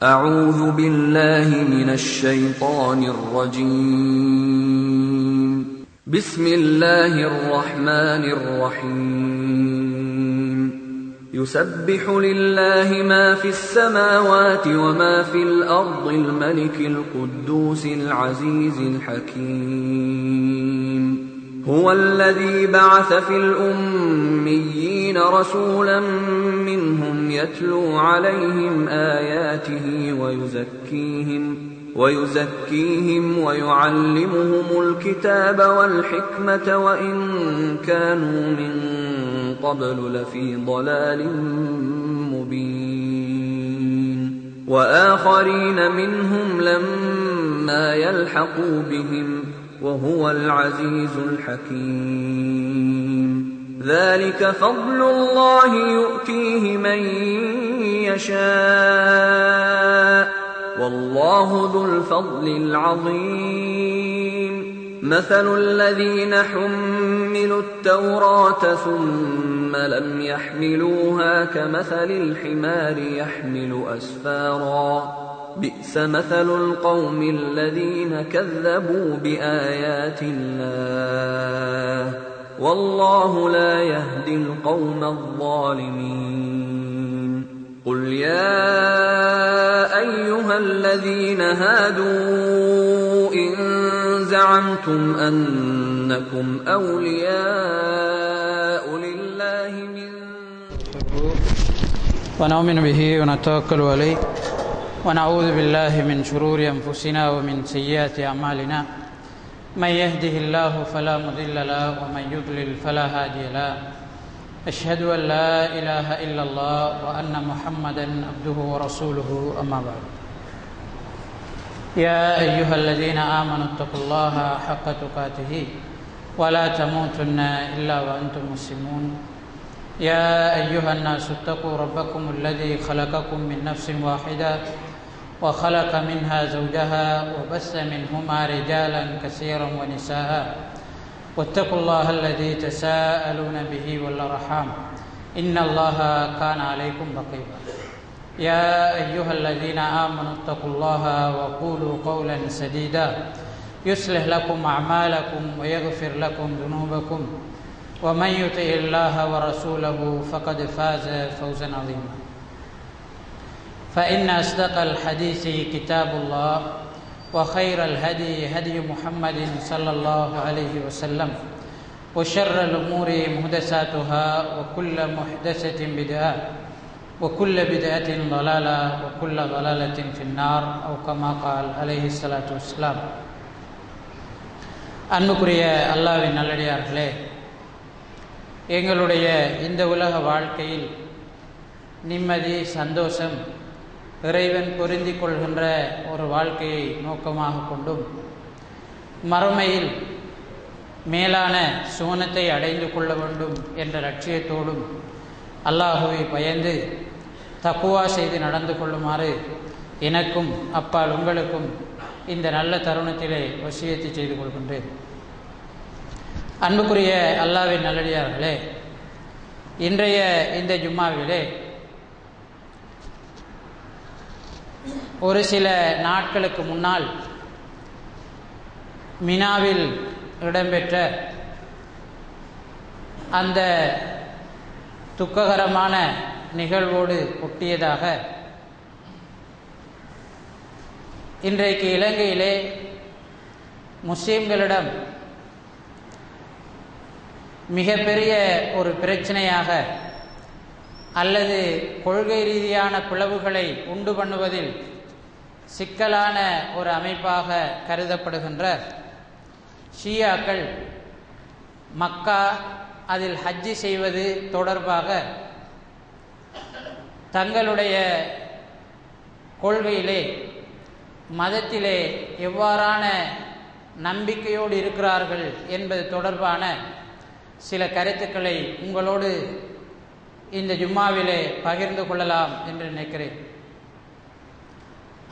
أعوذ بالله من الشيطان الرجيم. بسم الله الرحمن الرحيم. يسبح لله ما في السماوات وما في الأرض الملك القدوس العزيز الحكيم. هو الذي بعث في الأميين رسولا منهم يتلو عليهم آياته ويزكيهم ويعلمهم الكتاب والحكمة وإن كانوا من قبل لفي ضلال مبين. وآخرين منهم لما يلحقوا بهم وهو العزيز الحكيم. ذلك فضل الله يؤتيه من يشاء والله ذو الفضل العظيم. مثل الذين حملوا التوراة ثم لم يحملوها كمثل الحمار يحمل أسفارا بئس مثل القوم الذين كذبوا بآيات الله والله لا يهدي القوم الظالمين. قل يا أيها الذين هادوا إن زعمتم أنكم أولياء لله من ونؤمن به ونتوكل عليه ونعوذ بالله من شرور أنفسنا ومن سيئات أعمالنا. من يهده الله فلا مضل له ومن يضلل فلا هادي له. أشهد أن لا إله إلا الله وأن محمدا عبده ورسوله. أما بعد، يا أيها الذين آمنوا اتقوا الله حق تقاته ولا تموتن إلا وأنتم مسلمون. يا أيها الناس اتقوا ربكم الذي خلقكم من نفس واحدة وخلق منها زوجها وبث منهما رجالا كثيرا ونساء واتقوا الله الذي تساءلون به والأرحام إن الله كان عليكم رقيبا. يا أيها الذين آمنوا اتقوا الله وقولوا قولا سديدا يصلح لكم أعمالكم ويغفر لكم ذنوبكم ومن يطع الله ورسوله فقد فاز فوزا عظيما. فإن أصدق الحديث كتاب الله وخير الهدي هدي محمد صلى الله عليه وسلم وشر الأمور محدثاتها وكل محدثة بدعة وكل بدعة ضلالة وكل ضلالة في النار أو كما قال عليه الصلاة والسلام. அன்புக்குரிய அல்லாஹ்வின் நல்லடியார்களே, எங்களுடைய இந்த உலக வாழ்க்கையில் நிம்மதி, சந்தோஷம், இறைவன் பொருந்திக் கொள்கின்ற ஒரு வாழ்க்கையை நோக்கமாக கொண்டும் மறுமையில் மேலான சுவனத்தை அடைந்து கொள்ள வேண்டும் என்ற லட்சியத்தோடும் அல்லாஹுவை பயந்து தக்குவா செய்து நடந்து கொள்ளுமாறு எனக்கும் அப்பால் உங்களுக்கும் இந்த நல்ல தருணத்திலே வசியத்தை செய்து கொள்கின்றேன். அன்புக்குரிய அல்லாஹ்வின் நல்லடியார்களே, இன்றைய இந்த ஜும்மாவிலே ஒரு சில நாட்களுக்கு முன்னால் மினாவில் இடம்பெற்ற அந்த துக்ககரமான நிகழ்வோடு ஒட்டியதாக இன்றைக்கு இலங்கையிலே முஸ்லிம்களிடம் மிகப்பெரிய ஒரு பிரச்சனையாக அல்லது கொள்கை ரீதியான பிளவுகளை உண்டு பண்ணுவதில் சிக்கலான ஒரு அமைப்பாக கருதப்படுகின்ற ஷியாக்கள் மக்கா அதில் ஹஜ்ஜி செய்வது தொடர்பாக தங்களுடைய கொள்கையிலே மதத்திலே எவ்வாறான நம்பிக்கையோடு இருக்கிறார்கள் என்பது தொடர்பான சில கருத்துக்களை உங்களோடு இந்த ஜும்மாவிலே பகிர்ந்து கொள்ளலாம் என்று நினைக்கிறேன்.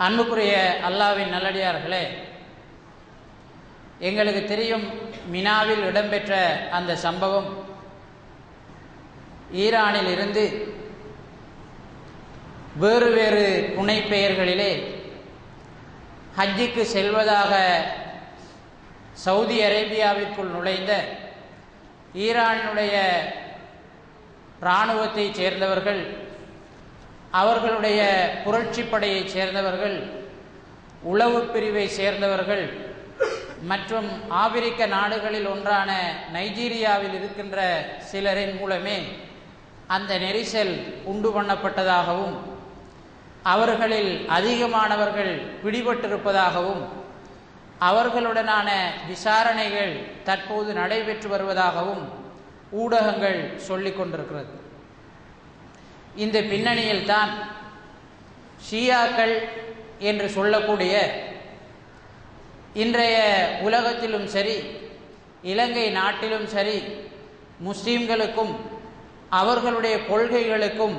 அன்புக்குரிய அல்லாஹ்வின் நல்லடியார்களே, எங்களுக்கு தெரியும், மினாவில் இடம்பெற்ற அந்த சம்பவம் ஈரானில் இருந்து வேறு வேறு புனைப்பெயர்களிலே ஹஜ்ஜுக்கு செல்வதாக சவுதி அரேபியாவிற்குள் நுழைந்த ஈரானுடைய இராணுவத்தை சேர்ந்தவர்கள், அவர்களுடைய புரட்சிப்படையைச் சேர்ந்தவர்கள், உளவு பிரிவை சேர்ந்தவர்கள் மற்றும் ஆப்பிரிக்க நாடுகளில் ஒன்றான நைஜீரியாவில் இருக்கின்ற சிலரின் மூலமே அந்த நெரிசல் உண்டு பண்ணப்பட்டதாகவும் அவர்களில் அதிகமானவர்கள் பிடிபட்டிருப்பதாகவும் அவர்களுடனான விசாரணைகள் தற்போது நடைபெற்று வருவதாகவும் ஊடகங்கள் சொல்லிக் கொண்டிருக்கிறது. இந்த பின்னணியில்தான் ஷியாக்கள் என்று சொல்லக்கூடிய இன்றைய உலகத்திலும் சரி இலங்கை நாட்டிலும் சரி முஸ்லிம்களுக்கும் அவர்களுடைய கொள்கைகளுக்கும்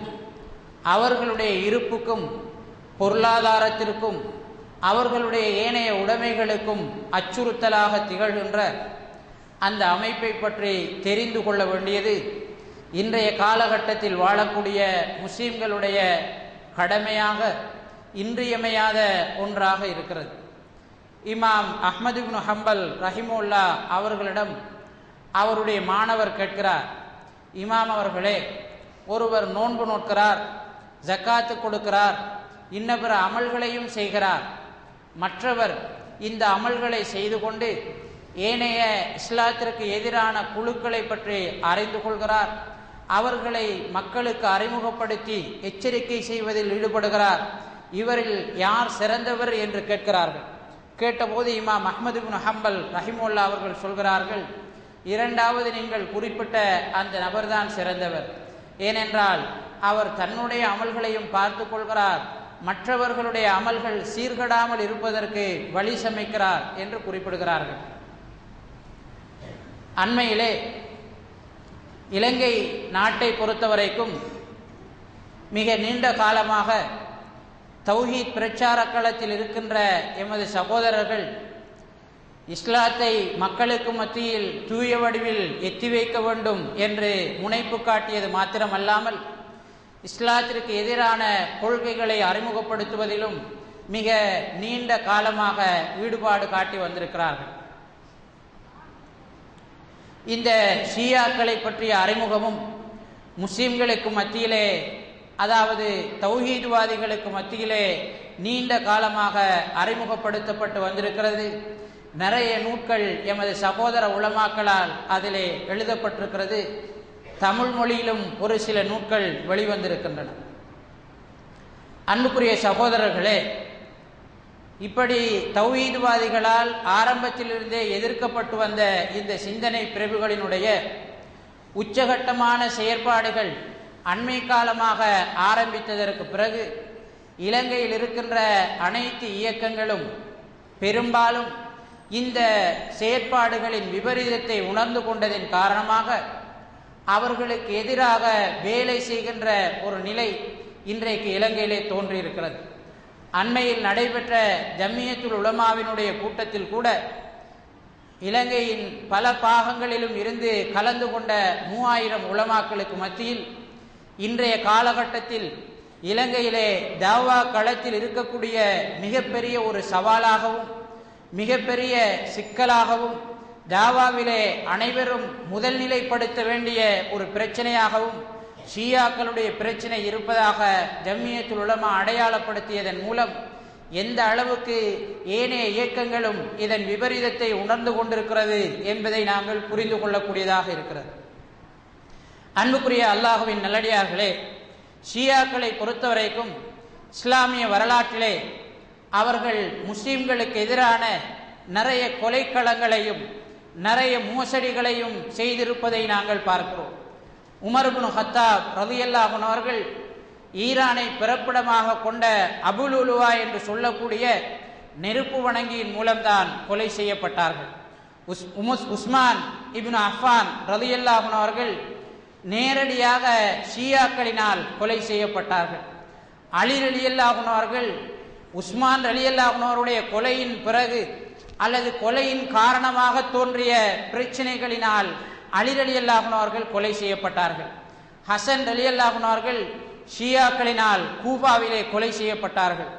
அவர்களுடைய இருப்புக்கும் பொருளாதாரத்திற்கும் அவர்களுடைய ஏனைய உடைமைகளுக்கும் அச்சுறுத்தலாக திகழ்கின்ற அந்த அமைப்பை பற்றி தெரிந்து கொள்ள வேண்டியது இன்றைய காலகட்டத்தில் வாழக்கூடிய முஸ்லிம்களுடைய கடமையாக இன்றியமையாத ஒன்றாக இருக்கிறது. இமாம் அஹ்மது இப்னு ஹம்பல் ரஹிமுல்லா அவர்களிடம் அவருடைய மாணவர் கேட்கிறார், இமாம் அவர்களே, ஒருவர் நோன்பு நோக்கிறார், ஜக்காத்து கொடுக்கிறார், இன்ன பிற அமல்களையும் செய்கிறார். மற்றவர் இந்த அமல்களை செய்து கொண்டு ஏனைய இஸ்லாத்திற்கு எதிரான குழுக்களை பற்றி அறிந்து கொள்கிறார், அவர்களை மக்களுக்கு அறிமுகப்படுத்தி எச்சரிக்கை செய்வதில் ஈடுபடுகிறார். இவரில் யார் சிறந்தவர் என்று கேட்கிறார்கள். கேட்டபோது இமாம் அஹ்மது இப்னு ஹம்பல் ரஹிமுல்லா அவர்கள் சொல்கிறார்கள், இரண்டாவது நீங்கள் குறிப்பிட்ட அந்த நபர்தான் சிறந்தவர். ஏனென்றால் அவர் தன்னுடைய அமல்களையும் பார்த்து கொள்கிறார், மற்றவர்களுடைய அமல்கள் சீர்கடாமல் இருப்பதற்கு வழி சமைக்கிறார் என்று குறிப்பிடுகிறார்கள். அண்மையிலே இலங்கை நாட்டை பொறுத்தவரைக்கும் மிக நீண்ட காலமாக தௌஹீத் பிரச்சார களத்தில் இருக்கின்ற எமது சகோதரர்கள் இஸ்லாத்தை மக்களுக்கு மத்தியில் தூய வடிவில் எத்தி வைக்க வேண்டும் என்று முனைப்பு காட்டியது மாத்திரமல்லாமல் இஸ்லாத்திற்கு எதிரான கொள்கைகளை அறிமுகப்படுத்துவதிலும் மிக நீண்ட காலமாக ஈடுபாடு காட்டி வந்திருக்கிறார்கள். இந்த ஷியாக்களை பற்றிய அறிமுகமும் முஸ்லிம்களுக்கு மத்தியிலே, அதாவது தௌஹீத்வாதிகளுக்கு மத்தியிலே நீண்ட காலமாக அறிமுகப்படுத்தப்பட்டு வந்திருக்கிறது. நிறைய நூல்கள் எமது சகோதர உலமாக்களால் அதிலே எழுதப்பட்டிருக்கிறது. தமிழ் மொழியிலும் ஒரு சில நூல்கள் வெளிவந்திருக்கின்றன. அன்புக்குரிய சகோதரர்களே, இப்படி தௌஹீத்வாதிகளால் ஆரம்பத்திலிருந்தே எதிர்க்கப்பட்டு வந்த இந்த சிந்தனை பிரிவுகளினுடைய உச்சகட்டமான செயற்பாடுகள் அண்மை காலமாக ஆரம்பித்ததற்கு பிறகு இலங்கையில் இருக்கின்ற அனைத்து இயக்கங்களும் பெரும்பாலும் இந்த செயற்பாடுகளின் விபரீதத்தை உணர்ந்து கொண்டதின் காரணமாக அவர்களுக்கு எதிராக வேலை செய்கின்ற ஒரு நிலை இன்றைக்கு இலங்கையிலே தோன்றியிருக்கிறது. அண்மையில் நடைபெற்ற ஜம்மியத்துல் உலமாவினுடைய கூட்டத்தில் கூட இலங்கையின் பல பாகங்களிலும் இருந்து கலந்து கொண்ட 3000 உலமாக்களுக்கு மத்தியில் இன்றைய காலகட்டத்தில் இலங்கையிலே தாவா களத்தில் இருக்கக்கூடிய மிகப்பெரிய ஒரு சவாலாகவும் மிகப்பெரிய சிக்கலாகவும் தாவாவிலே அனைவரும் முதல் நிலைப்படுத்த வேண்டிய ஒரு பிரச்சனையாகவும் ஷியாக்களுடைய பிரச்சனை இருப்பதாக ஜம்மியத்துல் உலமா அடையாளப்படுத்தியதன் மூலம் எந்த அளவுக்கு ஏனைய இயக்கங்களும் இதன் விபரீதத்தை உணர்ந்து கொண்டிருக்கிறது என்பதை நாங்கள் புரிந்து கொள்ளக்கூடியதாக இருக்கிறது. அன்புக்குரிய அல்லாஹுவின் நல்லடியார்களே, ஷியாக்களை பொறுத்தவரைக்கும் இஸ்லாமிய வரலாற்றிலே அவர்கள் முஸ்லிம்களுக்கு எதிரான நிறைய கொலைக்களங்களையும் நிறைய மோசடிகளையும் செய்திருப்பதை நாங்கள் பார்க்கிறோம். உமர் இப்னு ஹத்தாப் ரலியல்லாஹு அன்ஹு அவர்கள் ஈரானை பிறப்பிடமாக கொண்ட அபுலுலுவா என்று சொல்லக்கூடிய நெருப்பு வணங்கியின் மூலம்தான் கொலை செய்யப்பட்டார்கள். உஸ்மான் இப்னு அஃபான் ரலியல்லாஹு அன்ஹு அவர்கள் நேரடியாக ஷியாக்களினால் கொலை செய்யப்பட்டார்கள். அலி ரலியல்லாஹு அன்ஹு அவர்கள் உஸ்மான் ரலியல்லாஹு அன்ஹு அவருடைய கொலையின் பிறகு அல்லது கொலையின் காரணமாக தோன்றிய பிரச்சனைகளினால் அலி ரலியல்லாஹு அன்ஹு அவர்கள் கொலை செய்யப்பட்டார்கள். ஹசன் ரலியல்லாஹு அன்ஹு அவர்கள் ஷியாக்களினால் கூபாவிலே கொலை செய்யப்பட்டார்கள்.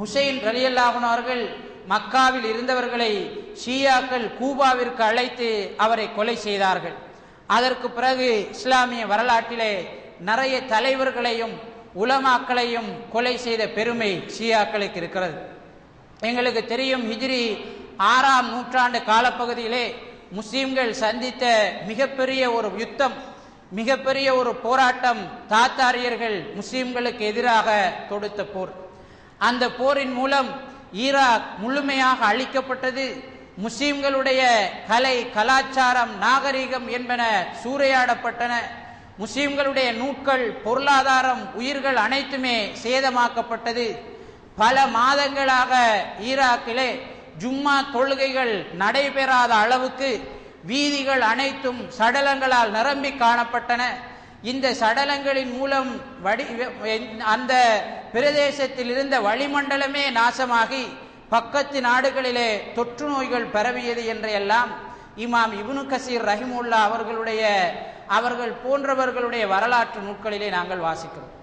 ஹுசைன் ரலியல்லாஹு அன்ஹு அவர்கள் மக்காவில் இருந்தவர்களை ஷியாக்கள் கூபாவிற்கு அழைத்து அவரை கொலை செய்தார்கள். அதற்கு பிறகு இஸ்லாமிய வரலாற்றிலே நிறைய தலைவர்களையும் உலமாக்களையும் கொலை செய்த பெருமை ஷியாக்களுக்கு இருக்கிறது. எங்களுக்கு தெரியும், ஹிஜ்ரி 6ஆம் நூற்றாண்டு காலப்பகுதியிலே முஸ்லிம்கள் சந்தித்த மிகப்பெரிய ஒரு யுத்தம், மிகப்பெரிய ஒரு போராட்டம் தாத்தாரியர்கள் முஸ்லிம்களுக்கு எதிராக தொடுத்த போர். அந்த போரின் மூலம் ஈராக் முழுமையாக அழிக்கப்பட்டது. முஸ்லிம்களுடைய கலை, கலாச்சாரம், நாகரிகம் என்பன சூறையாடப்பட்டன. முஸ்லிம்களுடைய நூட்கள், பொருளாதாரம், உயிர்கள் அனைத்துமே சேதமாக்கப்பட்டது. பல மாதங்களாக ஈராக்கிலே ஜும்மா தொழுகைகள் நடைபெறாத அளவுக்கு வீதிகள் அனைத்தும் சடலங்களால் நிரம்பி காணப்பட்டன. இந்த சடலங்களின் மூலம் அந்த பிரதேசத்தில் இருந்த வளிமண்டலமே நாசமாகி பக்கத்து நாடுகளிலே தொற்று நோய்கள் பரவியது என்றெல்லாம் இமாம் இப்னு கசீர் ரஹிமுல்லா அவர்கள் போன்றவர்களுடைய வரலாற்று நூல்களிலே நாங்கள் வாசிக்கிறோம்.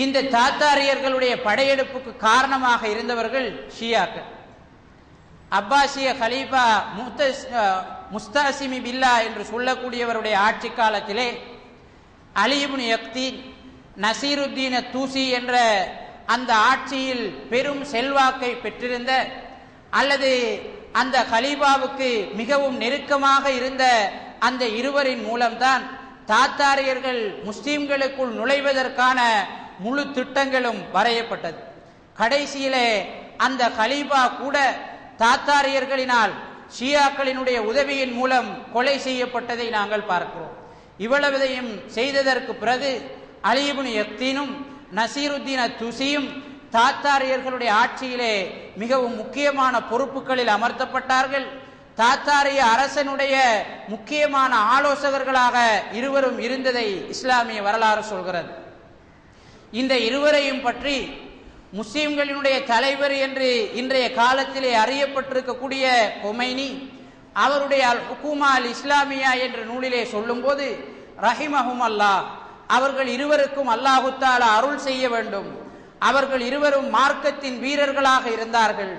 இந்த தாத்தாரியர்களுடைய படையெடுப்புக்கு காரணமாக இருந்தவர்கள் ஷியாக்கள். அப்பாசிய கலீஃபா முஸ்தாசிமி பில்லா என்று சொல்லக்கூடியவருடைய ஆட்சி காலத்திலே அலி இப்னு யக்தீன், நசீருத்தீன் தூசி என்ற அந்த ஆட்சியில் பெரும் செல்வாக்கை பெற்றிருந்த அல்லது அந்த கலீஃபாவுக்கு மிகவும் நெருக்கமாக இருந்த அந்த இருவரின் மூலம்தான் தாத்தாரியர்கள் முஸ்லிம்களுக்குள் நுழைவதற்கான முழு திட்டங்களும் வரையப்பட்டது. கடைசியிலே அந்த கலீஃபா கூட தாத்தாரியர்களினால் ஷியாக்களினுடைய உதவியின் மூலம் கொலை செய்யப்பட்டதை நாங்கள் பார்க்கிறோம். இவ்வளவையும் செய்ததற்கு பிறகு அலி இப்னு யக்தீனும் நசீருத்தீன் துசியும் தாத்தாரியர்களுடைய ஆட்சியிலே மிகவும் முக்கியமான பொறுப்புகளில் அமர்த்தப்பட்டார்கள். தாத்தாரிய அரசனுடைய முக்கியமான ஆலோசகர்களாக இருவரும் இருந்ததை இஸ்லாமிய வரலாறு சொல்கிறது. இந்த இருவரையும் பற்றி முஸ்லிம்களினுடைய தலைவர் என்று இன்றைய காலத்திலே அறியப்பட்டிருக்கக்கூடிய கொமைனி அவருடைய அல் ஹுக்குமா அல் இஸ்லாமியா என்ற நூலிலே சொல்லும் போது, ரஹிமஹும் அல்லாஹ், அவர்கள் இருவருக்கும் அல்லாஹு தஆலா அருள் செய்ய வேண்டும். அவர்கள் இருவரும் மார்க்கத்தின் வீரர்களாக இருந்தார்கள்.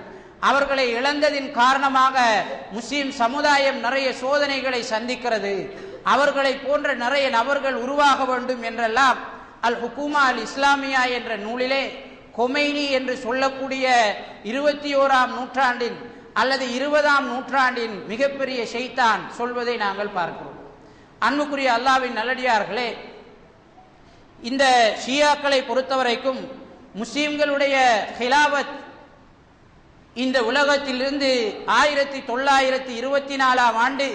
அவர்களை இழந்ததின் காரணமாக முஸ்லிம் சமுதாயம் நிறைய சோதனைகளை சந்திக்கிறது. அவர்களை போன்ற நிறைய நபர்கள் உருவாக வேண்டும் என்றெல்லாம் அல் ஹுக்குமா அல் இஸ்லாமியா என்ற நூலிலே கொமைனி என்று சொல்லக்கூடிய 21ஆம் நூற்றாண்டின் அல்லது 20ஆம் நூற்றாண்டின் மிகப்பெரிய ஷைத்தான் சொல்வதை நாங்கள் பார்க்கிறோம். அன்புக்குரிய அல்லாஹ்வின் நல்லடியார்களே, இந்த ஷியாக்களை பொறுத்தவரைக்கும் முஸ்லிம்களுடைய ஹிலாவத் இந்த உலகத்திலிருந்து 1924ஆம் ஆண்டு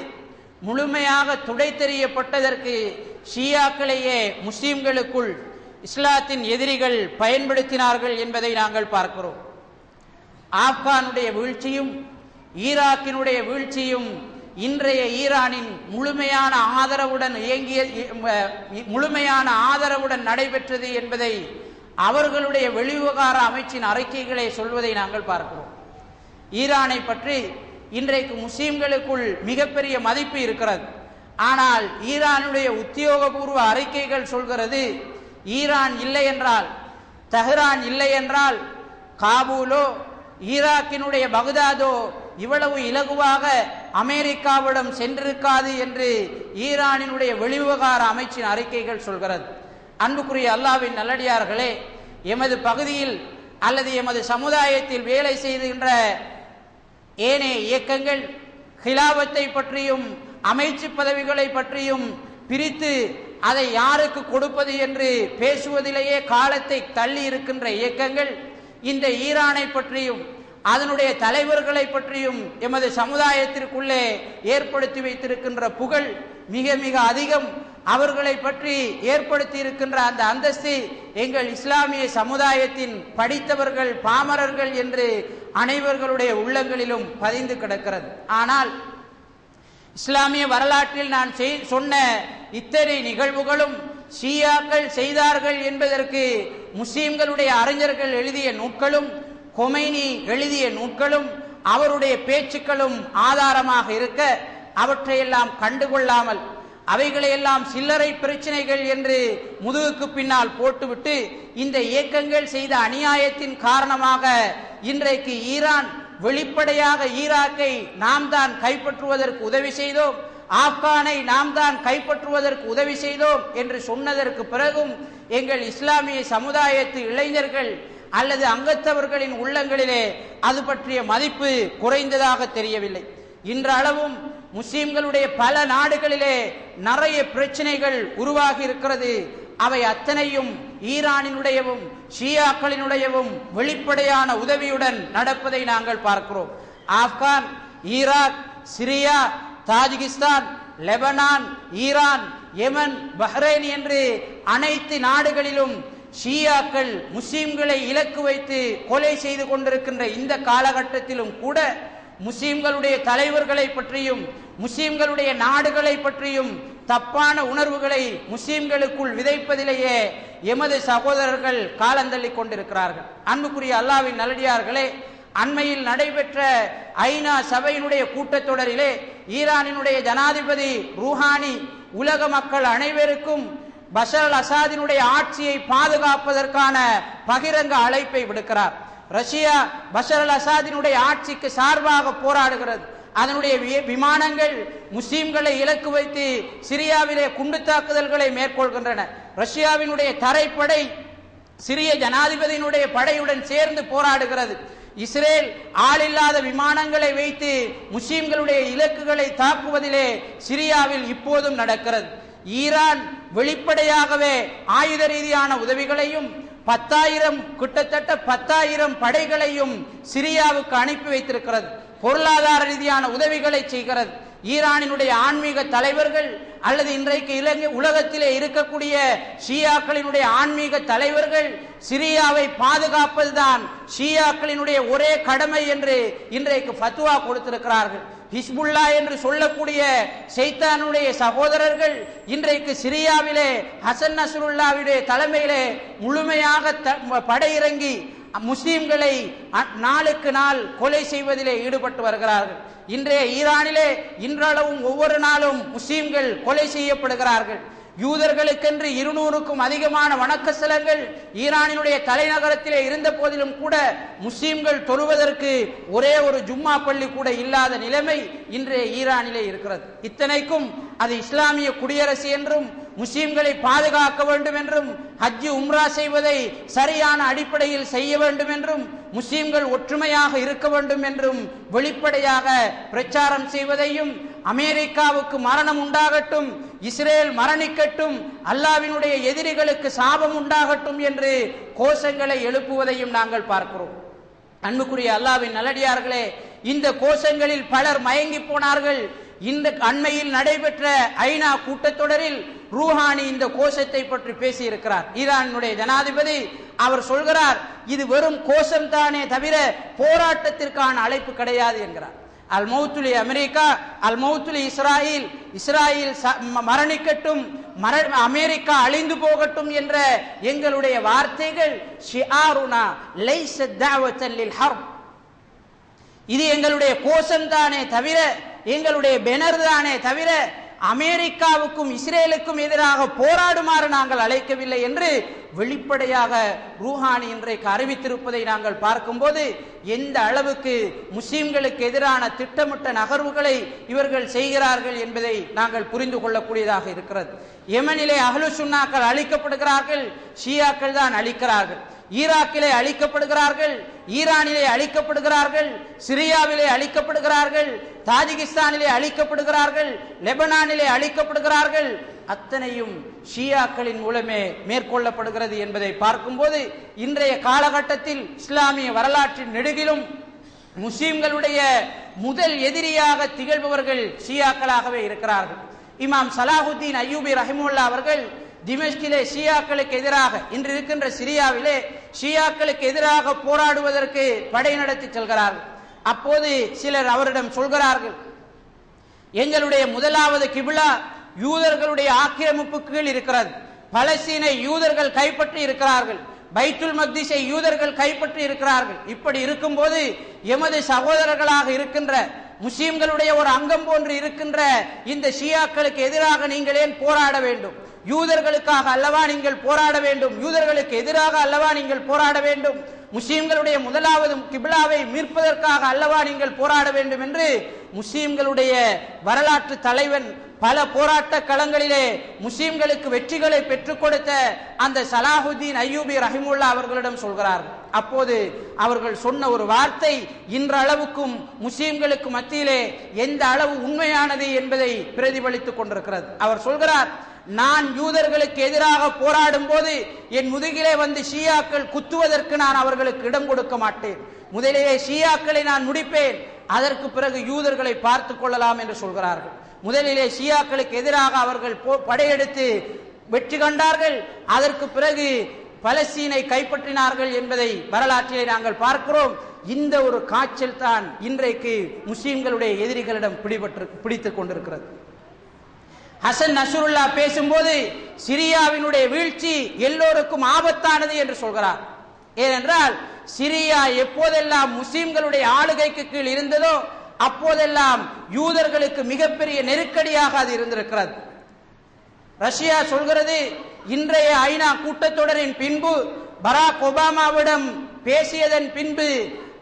முழுமையாக துடைத்தெறியப்பட்டதற்கு ஷியாக்களையே முஸ்லிம்களுக்குள் இஸ்லாத்தின் எதிரிகள் பயன்படுத்தினார்கள் என்பதை நாங்கள் பார்க்கிறோம். ஆப்கானுடைய வீழ்ச்சியும் ஈராக்கினுடைய வீழ்ச்சியும் இன்றைய ஈரானின் முழுமையான ஆதரவுடன் நடைபெற்றது என்பதை அவர்களுடைய வெளிவிவகார அமைச்சின் அறிக்கைகளை சொல்வதை நாங்கள் பார்க்கிறோம். ஈரானை பற்றி இன்றைக்கு முஸ்லிம்களுக்குள் மிகப்பெரிய மதிப்பு இருக்கிறது. ஆனால் ஈரானுடைய உத்தியோகபூர்வ அறிக்கைகள் சொல்கிறது, ஈரான் இல்லை என்றால், தெஹ்ரான் இல்லை என்றால், காபூலோ ஈராக்கினுடைய பக்தாதோ இவ்வளவு இலகுவாக அமெரிக்காவிடம் சென்றிருக்காது என்று ஈரானினுடைய வெளிவிவகார அமைச்சின் அறிக்கைகள் சொல்கிறது. அன்புக்குரிய அல்லாஹ்வின் நல்லடியார்களே, எமது பகுதியில் அல்லது எமது சமுதாயத்தில் வேலை செய்கின்ற ஏனைய இயக்கங்கள் ஹிலாவத்தை பற்றியும் அமைச்சு பதவிகளை பற்றியும் பிரித்து அதை யாருக்கு கொடுப்பது என்று பேசுவதிலேயே காலத்தை தள்ளி இருக்கின்ற இயக்கங்கள் இந்த ஈரானை பற்றியும் அதனுடைய தலைவர்களை பற்றியும் எமது சமுதாயத்திற்குள்ளே ஏற்படுத்தி வைத்திருக்கின்ற புகழ் மிக மிக அதிகம். அவர்களை பற்றி ஏற்படுத்தி இருக்கின்ற அந்த அந்தஸ்து எங்கள் இஸ்லாமிய சமுதாயத்தின் படித்தவர்கள், பாமரர்கள் என்று அனைவர்களுடைய உள்ளங்களிலும் பதிந்து கிடக்கிறது. ஆனால் இஸ்லாமிய வரலாற்றில் நான் சொன்ன இத்தனை நிகழ்வுகளும் ஷியாக்கள் செய்தார்கள் என்பதற்கு முஸ்லிம்களுடைய அறிஞர்கள் எழுதிய நூல்களும் கொமைனி எழுதிய நூல்களும் அவருடைய பேச்சுக்களும் ஆதாரமாக இருக்க, அவற்றையெல்லாம் கண்டுகொள்ளாமல் அவைகளையெல்லாம் சில்லறை பிரச்சனைகள் என்று முதுகுக்கு பின்னால் போட்டுவிட்டு இந்த இயக்கங்கள் செய்த அநியாயத்தின் காரணமாக இன்றைக்கு ஈரான் வெளிப்படையாக ஈராக்கை நாம் தான் கைப்பற்றுவதற்கு உதவி செய்தோம், ஆப்கானை நாம் தான் கைப்பற்றுவதற்கு உதவி செய்தோம் என்று சொன்னதற்கு பிறகும் எங்கள் இஸ்லாமிய சமுதாயத்து இளைஞர்கள் அல்லது அங்கத்தவர்களின் உள்ளங்களிலே அது பற்றிய மதிப்பு குறைந்ததாக தெரியவில்லை. இன்றளவும் முஸ்லிம்களுடைய பல நாடுகளிலே நிறைய பிரச்சனைகள் உருவாகி இருக்கிறது. அவை அத்தனையும் ஈரானினுடையவும் ஷியாக்களினுடையவும் வெளிப்படையான உதவியுடன் நடப்பதை நாங்கள் பார்க்கிறோம். Afghan, Iraq, Syria, Tajikistan, Lebanon, Iran, Yemen, Bahrain என்று அனைத்து நாடுகளிலும் ஷியாக்கள் முஸ்லிம்களை இலக்கு வைத்து கொலை செய்து கொண்டிருக்கின்ற இந்த காலகட்டத்திலும் கூட முஸ்லிம்களுடைய தலைவர்களை பற்றியும் முஸ்லிம்களுடைய நாடுகளை பற்றியும் தப்பான உணர்வுகளை முஸ்லிம்களுக்குள் விதைப்பதிலேயே எமது சகோதரர்கள் காலந்தள்ளி கொண்டிருக்கிறார்கள். அன்புக்குரிய அல்லாஹ்வின் நல்லடியார்களே, அண்மையில் நடைபெற்ற ஐநா சபையினுடைய கூட்டத்தொடரிலே ஈரானினுடைய ஜனாதிபதி ரூஹானி உலக மக்கள் அனைவருக்கும் பஷர் அல் அசாதினுடைய ஆட்சியை பாதுகாப்பதற்கான பகிரங்க அழைப்பை விடுக்கிறார். ரஷ்யா பஷர் அல் அசாதினுடைய ஆட்சிக்கு சார்பாக போராடுகிறது. அதனுடைய விமானங்கள் முஸ்லிம்களை இலக்கு வைத்து சிரியாவிலே குண்டு தாக்குதல்களை மேற்கொள்கின்றன. ரஷ்யாவினுடைய தரைப்படை சிரிய ஜனாதிபதியினுடைய படையுடன் சேர்ந்து போராடுகிறது. இஸ்ரேல் ஆளில்லாத விமானங்களை வைத்து முஸ்லிம்களுடைய இலக்குகளை தாக்குவதிலே சிரியாவில் இப்போதும் நடக்கிறது. ஈரான் வெளிப்படையாகவே ஆயுத ரீதியான உதவிகளையும் 10,000 கிட்டத்தட்ட 10,000 படைகளையும் சிரியாவுக்கு அனுப்பி வைத்திருக்கிறது. பொருளாதார ரீதியான உதவிகளை செய்கிறது. ஈரானினுடைய ஆன்மீக தலைவர்கள் அல்லது இன்றைக்கு உலகத்திலே இருக்கக்கூடிய ஷியாக்களினுடைய ஆன்மீக தலைவர்கள் சிரியாவை பாதுகாப்பதுதான் ஷியாக்களினுடைய ஒரே கடமை என்று இன்றைக்கு ஃபத்வா கொடுத்திருக்கிறார்கள். ஹிஸ்புல்லா என்று சொல்லக்கூடிய ஷைத்தானுடைய சகோதரர்கள் இன்றைக்கு சிரியாவிலே ஹசன் நஸ்ருல்லாவுடைய தலைமையிலே முழுமையாக படையிறங்கி முஸ்லிம்களை நாளுக்கு நாள் கொலை செய்வதிலே ஈடுபட்டு வருகிறார்கள். இன்றைய ஈரானிலே இன்றளவும் ஒவ்வொரு நாளும் முஸ்லிம்கள் கொலை செய்யப்படுகிறார்கள். யூதர்களுக்கென்று 200க்கும் அதிகமான வணக்க ஸ்தலங்கள் ஈரானினுடைய தலைநகரத்திலே இருந்த போதிலும் கூட முஸ்லிம்கள் தொழுவதற்கு ஒரே ஒரு ஜும்மா பள்ளி கூட இல்லாத நிலைமை இன்றைய ஈரானிலே இருக்கிறது. இத்தனைக்கும் அது இஸ்லாமிய குடியரசு என்றும் முஸ்லிம்களை பாதுகாக்க வேண்டும் என்றும் ஹஜ் உம்ரா செய்வதை சரியான அடிப்படையில் செய்ய வேண்டும் என்றும் முஸ்லிம்கள் ஒற்றுமையாக இருக்க வேண்டும் என்றும் வெளிப்படையாக பிரச்சாரம் செய்வதையும் அமெரிக்காவுக்கு மரணம் உண்டாகட்டும், இஸ்ரேல் மரணிக்கட்டும், அல்லாஹ்வினுடைய எதிரிகளுக்கு சாபம் உண்டாகட்டும் என்று கோஷங்களை எழுப்புவதையும் நாங்கள் பார்க்கிறோம். அன்புக்குரிய அல்லாஹ்வின் நல்லடியார்களே, இந்த கோஷங்களில் பலர் மயங்கி போனார்கள். இந்த அண்மையில் நடைபெற்ற ஐநா கூட்டத்தொடரில் ரூஹானி இந்த கோஷத்தை பற்றி பேசியிருக்கிறார். ஈரானுடைய ஜனாதிபதி அவர் சொல்கிறார், இது வெறும் கோஷம் தானே தவிர போராட்டத்திற்கான அழைப்பு கிடையாது என்கிறார். அல் மௌத்துலி அமெரிக்கா, அல் மௌத்துலி இஸ்ராயில், இஸ்ராயில் மரணிக்கட்டும், அமெரிக்கா அழிந்து போகட்டும் என்ற எங்களுடைய வார்த்தைகள் ஷிஆருனா லைஸ தஅவத்தன் லில் ஹர்ப், இது எங்களுடைய கோஷம் தானே தவிர எங்களுடைய பெனர் தானே தவிர அமெரிக்காவுக்கும் இஸ்ரேலுக்கும் எதிராக போராடுமாறு நாங்கள் அழைக்கவில்லை என்று வெளிப்படையாக ரூஹானி இன்றைக்கு அறிவித்திருப்பதை நாங்கள் பார்க்கும்போது எந்த அளவுக்கு முஸ்லிம்களுக்கு எதிரான திட்டமிட்ட நகர்வுகளை இவர்கள் செய்கிறார்கள் என்பதை நாங்கள் புரிந்து கொள்ளக்கூடியதாக இருக்கிறது. யெமனிலே அஹ்லு சுன்னாக்கள் அழிக்கப்படுகிறார்கள், ஷியாக்கள் தான் அழிக்கிறார்கள். ஈராக்கிலே அழிக்கப்படுகிறார்கள், ஈரானிலே அழிக்கப்படுகிறார்கள், சிரியாவிலே அழிக்கப்படுகிறார்கள், தாஜிகிஸ்தானிலே அழிக்கப்படுகிறார்கள், லெபனானிலே அழிக்கப்படுகிறார்கள். அத்தனையும் ஷியாக்களின் மூலமே மேற்கொள்ளப்படுகிறது என்பதை பார்க்கும்போது இன்றைய காலகட்டத்தில் இஸ்லாமிய வரலாற்றின் நெடுகிலும் முஸ்லிம்களுடைய முதல் எதிரியாக திகழ்பவர்கள் ஷியாக்களாகவே இருக்கிறார்கள். இமாம் சலாஹுத்தீன் அய்யூபி ரஹிமுல்லா அவர்கள் திமஷ்கிலே ஷியாக்களுக்கு எதிராக, இன்று இருக்கின்ற சிரியாவிலே ஷியாக்களுக்கு எதிராக போராடுவதற்கு படை நடத்தி செல்கிறார்கள். அப்போது சிலர் அவரிடம் சொல்கிறார்கள், எங்களுடைய முதலாவது கிபிலா யூதர்களுடைய ஆக்கிரமிப்புக்கு கீழ் இருக்கிறது, பலஸ்தீனை யூதர்கள் கைப்பற்றி இருக்கிறார்கள், பைத்துல் மக்திஸை யூதர்கள் கைப்பற்றி இருக்கிறார்கள். இப்படி இருக்கும்போது எமது சகோதரர்களாக இருக்கின்ற முஸ்லிம்களுடைய ஒரு அங்கம் போன்று இருக்கின்ற இந்த ஷியாக்களுக்கு எதிராக நீங்கள் ஏன் போராட வேண்டும்? யூதர்களுக்காக அல்லவா நீங்கள் போராட வேண்டும்? யூதர்களுக்கு எதிராக அல்லவா நீங்கள் போராட வேண்டும்? முஸ்லிம்களுடைய முதலாவது கிப்லாவை மீட்பதற்காக அல்லவா நீங்கள் போராட வேண்டும் என்று முஸ்லிம்களுடைய வரலாற்று தலைவன் பல போராட்ட களங்களிலே முஸ்லிம்களுக்கு வெற்றிகளை பெற்றுக் கொடுத்த அந்த சலாஹுத்தீன் அய்யூபி ரஹிமுல்லா அவர்களிடம் சொல்கிறார்கள். அப்போது அவர்கள் சொன்ன ஒரு வார்த்தை இன்றளவுக்கும் முஸ்லிம்களுக்கு மத்தியிலே எந்த அளவு உண்மையானது என்பதை பிரதிபலித்துக் கொண்டிருக்கிறது. அவர் சொல்கிறார், நான் யூதர்களுக்கு எதிராக போராடும் போது என் முதுகிலே வந்து ஷியாக்கள் குத்துவதற்கு நான் அவர்களுக்கு இடம் கொடுக்க மாட்டேன். முதலிலே ஷியாக்களை நான் முடிப்பேன், அதற்கு பிறகு யூதர்களை பார்த்துக் கொள்ளலாம் என்று சொல்கிறார்கள். முதலிலே ஷியாக்களுக்கு எதிராக அவர்கள் படையெடுத்து வெற்றி கண்டார்கள், அதற்கு பிறகு பலஸ்தீனை கைப்பற்றினார்கள் என்பதை வரலாற்றிலே நாங்கள் பார்க்கிறோம். இந்த ஒரு காய்ச்சல் தான் இன்றைக்கு முஸ்லிம்களுடைய எதிரிகளிடம் பிடித்துக் கொண்டிருக்கிறது. ஹசன் நஸ்ருல்லா பேசும்போது சிரியாவினுடைய வீழ்ச்சி எல்லோருக்கும் ஆபத்தானது என்று சொல்கிறார். ஏனென்றால் சிரியா எப்போதெல்லாம் முஸ்லிம்களுடைய ஆளுகைக்கு கீழ் இருந்ததோ அப்போதெல்லாம் யூதர்களுக்கு மிகப்பெரிய நெருக்கடியாக அது இருந்திருக்கிறது. ரஷ்யா சொல்கிறது, இன்றைய ஐநா கூட்டத்தொடரின் பின்பு பராக் ஒபாமாவிடம் பேசியதன் பின்பு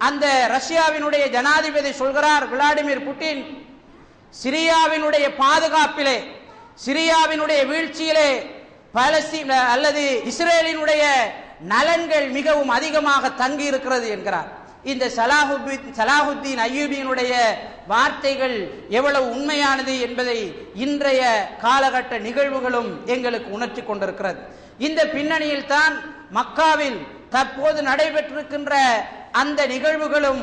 அந்த ரஷ்யாவினுடைய ஜனாதிபதி சொல்கிறார், விளாடிமிர் புட்டின், சிரியாவினுடைய பாதுகாப்பிலே, சிரியாவினுடைய வீழ்ச்சியிலே பாலஸ்தீன அல்லது இஸ்ரேலினுடைய நலன்கள் மிகவும் அதிகமாக தங்கி இருக்கிறது என்கிறார். இந்த சலாஹுத்தீன் அய்யூபியினுடைய வார்த்தைகள் எவ்வளவு உண்மையானது என்பதை இன்றைய காலகட்ட நிகழ்வுகளும் எங்களுக்கு உணர்த்தி கொண்டிருக்கிறது. இந்த பின்னணியில் தான் மக்காவில் தற்போது நடைபெற்றிருக்கின்ற அந்த நிகழ்வுகளும்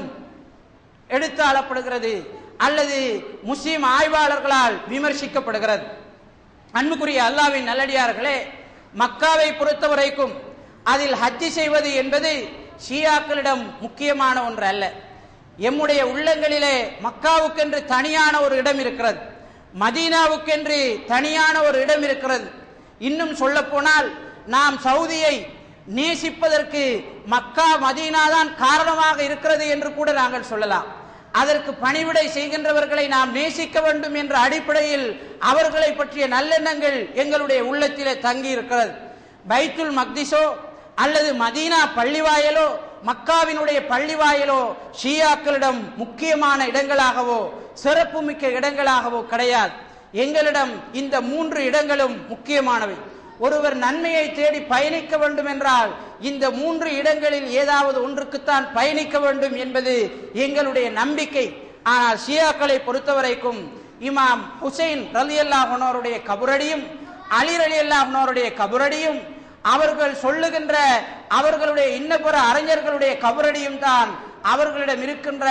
எடுத்தாளப்படுகிறது அல்லது முஸ்லிம் ஆய்வாளர்களால் விமர்சிக்கப்படுகிறது. அன்புக்குரிய அல்லாஹ்வின் நல்லடியார்களே, மக்காவை பொறுத்தவரைக்கும் அதில் ஹஜ்ஜி செய்வது என்பது ஷியாக்களிடம் முக்கியமான ஒன்று அல்ல. எம்முடைய உள்ளங்களிலே மக்காவுக்கென்று தனியான ஒரு இடம் இருக்கிறது, மதீனாவுக்கென்று தனியான ஒரு இடம் இருக்கிறது. இன்னும் சொல்ல போனால் நாம் சவுதியை நேசிப்பதற்கு மக்கா மதீனா தான் காரணமாக இருக்கிறது என்று கூட நாங்கள் சொல்லலாம். அதற்கு பணிவிடை செய்கின்றவர்களை நாம் நேசிக்க வேண்டும் என்ற அடிப்படையில் அவர்களை பற்றிய நல்லெண்ணங்கள் எங்களுடைய உள்ளத்திலே தங்கி இருக்கிறது. பைத்துல் மக்திஸோ அல்லது மதீனா பள்ளிவாயலோ மக்காவினுடைய பள்ளிவாயலோ ஷியாக்களிடம் முக்கியமான இடங்களாகவோ சிறப்புமிக்க இடங்களாகவோ கிடையாது. எங்களிடம் இந்த 3 இடங்களும் முக்கியமானவை. ஒருவர் நன்மையை தேடி பயணிக்க வேண்டும் என்றால் இந்த 3 இடங்களில் ஏதாவது ஒன்றுக்குத்தான் பயணிக்க வேண்டும் என்பது எங்களுடைய நம்பிக்கை. ஆனால் ஷியாக்களை பொறுத்தவரைக்கும் இமாம் ஹுசைன் ரலியல்லாஹு அன்ஹுடைய கபரடியும் அலி ரலியல்லாஹு அன்ஹுடைய கபரடியும் அவர்கள் சொல்லுகின்ற அவர்களுடைய இன்னபிற அறிஞர்களுடைய கபரடியும் தான் அவர்களிடம் இருக்கின்ற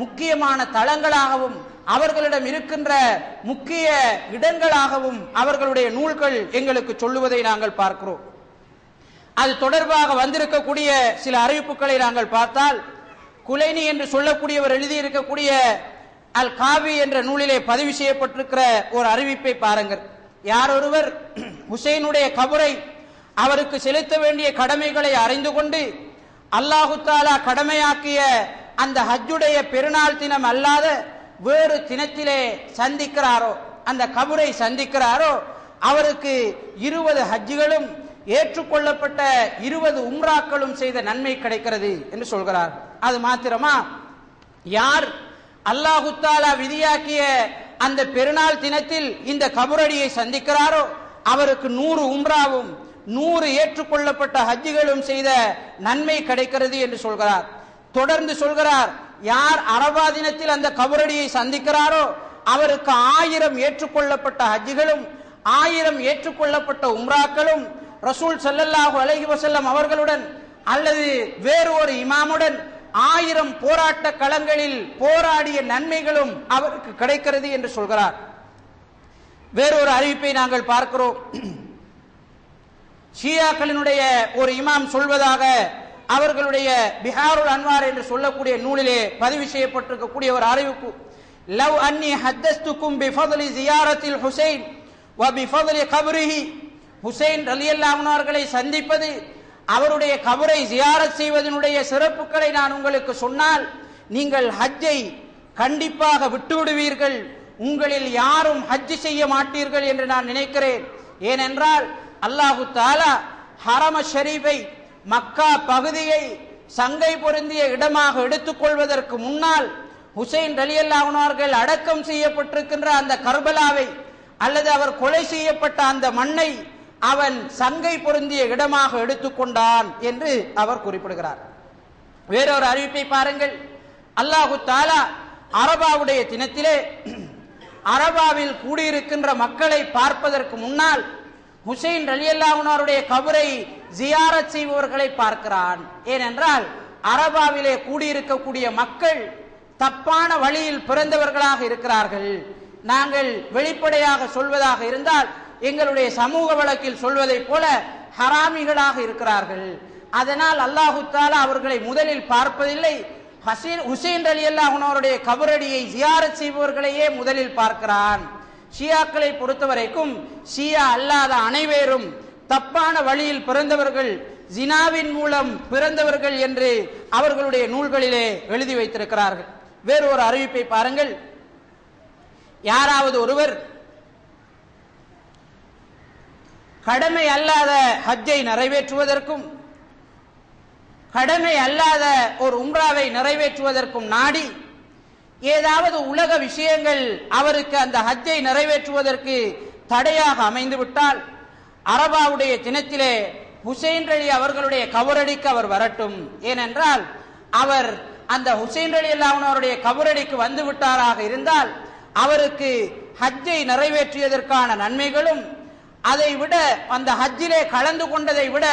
முக்கியமான தளங்களாகவும் அவர்களிடம் இருக்கின்ற முக்கிய இடங்களாகவும் அவர்களுடைய நூல்கள் எங்களுக்கு சொல்லுவதை நாங்கள் பார்க்கிறோம். அது தொடர்பாக வந்திருக்கக்கூடிய சில அறிவிப்புகளை நாங்கள் பார்த்தால், குலைனி என்று சொல்லக்கூடியவர் எழுதியிருக்கக்கூடிய அல் காவி என்ற நூலிலே பதிவு செய்யப்பட்டிருக்கிற ஒரு அறிவிப்பை பாருங்கள். யார் ஒருவர் ஹுசைனுடைய கபரை அவருக்கு செலுத்த வேண்டிய கடமைகளை அறிந்து கொண்டு அல்லாஹு தஆலா கடமையாக்கிய அந்த ஹஜ்ஜுடைய பெருநாள் தினம் அல்லாத வேறு தினத்திலே சந்திக்கிறாரோ, அந்த கபரை சந்திக்கிறாரோ, அவருக்கு 20 ஹஜ்ஜுகளும் ஏற்றுக்கொள்ளப்பட்ட 20 உம்ராக்களும் செய்த நன்மை கிடைக்கிறது என்று சொல்கிறார். அது மாத்திரமா, யார் அல்லாஹு தஆலா விதியாக்கிய அந்த பெருநாள் தினத்தில் இந்த கபரடியை சந்திக்கிறாரோ அவருக்கு 100 உம்ராவும் 100 ஏற்றுக்கொள்ளப்பட்ட ஹஜ்ஜுகளும் செய்த நன்மை கிடைக்கிறது என்று சொல்கிறார். தொடர்ந்து சொல்கிறார், யார் அரபா தினத்தில் அந்த கபரடியை சந்திக்கிறாரோ அவருக்கு 1000 ஏற்றுக்கொள்ளப்பட்ட ஹஜ்ஜுகளும் 1000 ஏற்றுக்கொள்ளப்பட்ட உம்ராக்களும் ரசூல் ஸல்லல்லாஹு அலைஹி வஸல்லம் அவர்களுடன் அல்லது வேறு ஒரு இமாமுடன் 1000 போராட்ட களங்களில் போராடிய நன்மைகளும் அவருக்கு கிடைக்கிறது என்று சொல்கிறார். வேறொரு அறிவிப்பை நாங்கள் பார்க்கிறோம். ஷியாக்களினுடைய ஒரு இமாம் சொல்வதாக அவர்களுடைய பிஹாருல் அன்வார் என்று சொல்லக்கூடிய நூலிலே பதிவு செய்யப்பட்டிருக்கக்கூடிய ஒரு அறிவிப்பு, லவ் அன்னி ஹத்தஸ்துக்கும் பிஃபத்லி ஜியாரத்தில் ஹுசைன் வ பிஃபத்லி கப்ரிஹி, ஹுசைன் ரலியல்லாஹு அன்ஹு அவர்களை சந்திப்பது அவருடைய கபரை ஜியாரத் செய்வதனுடைய சிறப்புகளை நான் உங்களுக்கு சொன்னால் நீங்கள் ஹஜ்ஜை கண்டிப்பாக விட்டுவிடுவீர்கள், உங்களில் யாரும் ஹஜ் செய்ய மாட்டீர்கள் என்று நான் நினைக்கிறேன். ஏனென்றால் அல்லாஹு தஆலா ஹரம ஷரீஃபை, மக்கா பகுதியை சங்கை பொருந்திய இடமாக எடுத்துக்கொள்வதற்கு முன்னால் ஹுசைன் ரலியல்லாஹு அன்ஹு அவர்கள் அடக்கம் செய்யப்பட்டிருக்கின்ற அந்த கர்பலாவை அல்லது அவர் கொலை செய்யப்பட்ட அந்த மண்ணை அவன் சங்கை பொருந்திய இடமாக எடுத்துக்கொண்டான் என்று அவர் குறிப்பிடுகிறார். வேறொரு அறிவிப்பை பாருங்கள். அல்லாஹு தஆலா அரபாவுடைய தினத்திலே அரபாவில் கூடியிருக்கின்ற மக்களை பார்ப்பதற்கு முன்னால் ஹுசைன் ரலியல்லாஹு அன்ஹு அவருடைய கபரை ஜியாரத் செய்பவர்களை பார்க்கிறான். ஏனென்றால் அரபாவிலே கூடியிருக்கக்கூடிய மக்கள் தப்பான வழியில் பிறந்தவர்களாக இருக்கிறார்கள். நாங்கள் வெளிப்படையாக சொல்வதாக இருந்தால் எங்களுடைய சமூக வழக்கில் சொல்வதைப் போல ஹராமிகளாக இருக்கிறார்கள். அதனால் அல்லாஹு தஆலா அவர்களை முதலில் பார்ப்பதில்லை. ஹுசைன் ரலியல்லாஹு அன்ஹு அவருடைய கபரடியை ஜியாரத் செய்பவர்களையே முதலில் பார்க்கிறான். ஷியாக்களை பொறுத்தவரைக்கும் ஷியா அல்லாத அனைவரும் தப்பான வழியில் பிறந்தவர்கள், ஜினாவின் மூலம் பிறந்தவர்கள் என்று அவர்களுடைய நூல்களிலே எழுதி வைத்திருக்கிறார்கள். வேறு ஒரு அறிவிப்பை பாருங்கள். யாராவது ஒருவர் கடமை அல்லாத ஹஜ்ஜை நிறைவேற்றுவதற்கும் கடமை அல்லாத ஒரு உம்ராவை நிறைவேற்றுவதற்கும் நாடி ஏதாவது உலக விஷயங்கள் அவருக்கு அந்த ஹஜ்ஜை நிறைவேற்றுவதற்கு தடையாக அமைந்துவிட்டால் அரபாவுடைய தினத்திலே ஹுசைன் அலி அவர்களுடைய கபரடிக்கு அவர் வரட்டும். ஏனென்றால் அவர் அந்த ஹுசைன் ரலியல்லாஹு அன்ஹு அவருடைய கபரடிக்கு வந்து விட்டாராக இருந்தால் அவருக்கு ஹஜ்ஜை நிறைவேற்றியதற்கான நன்மைகளும் அதை விட அந்த ஹஜ்ஜிலே கலந்து கொண்டதை விட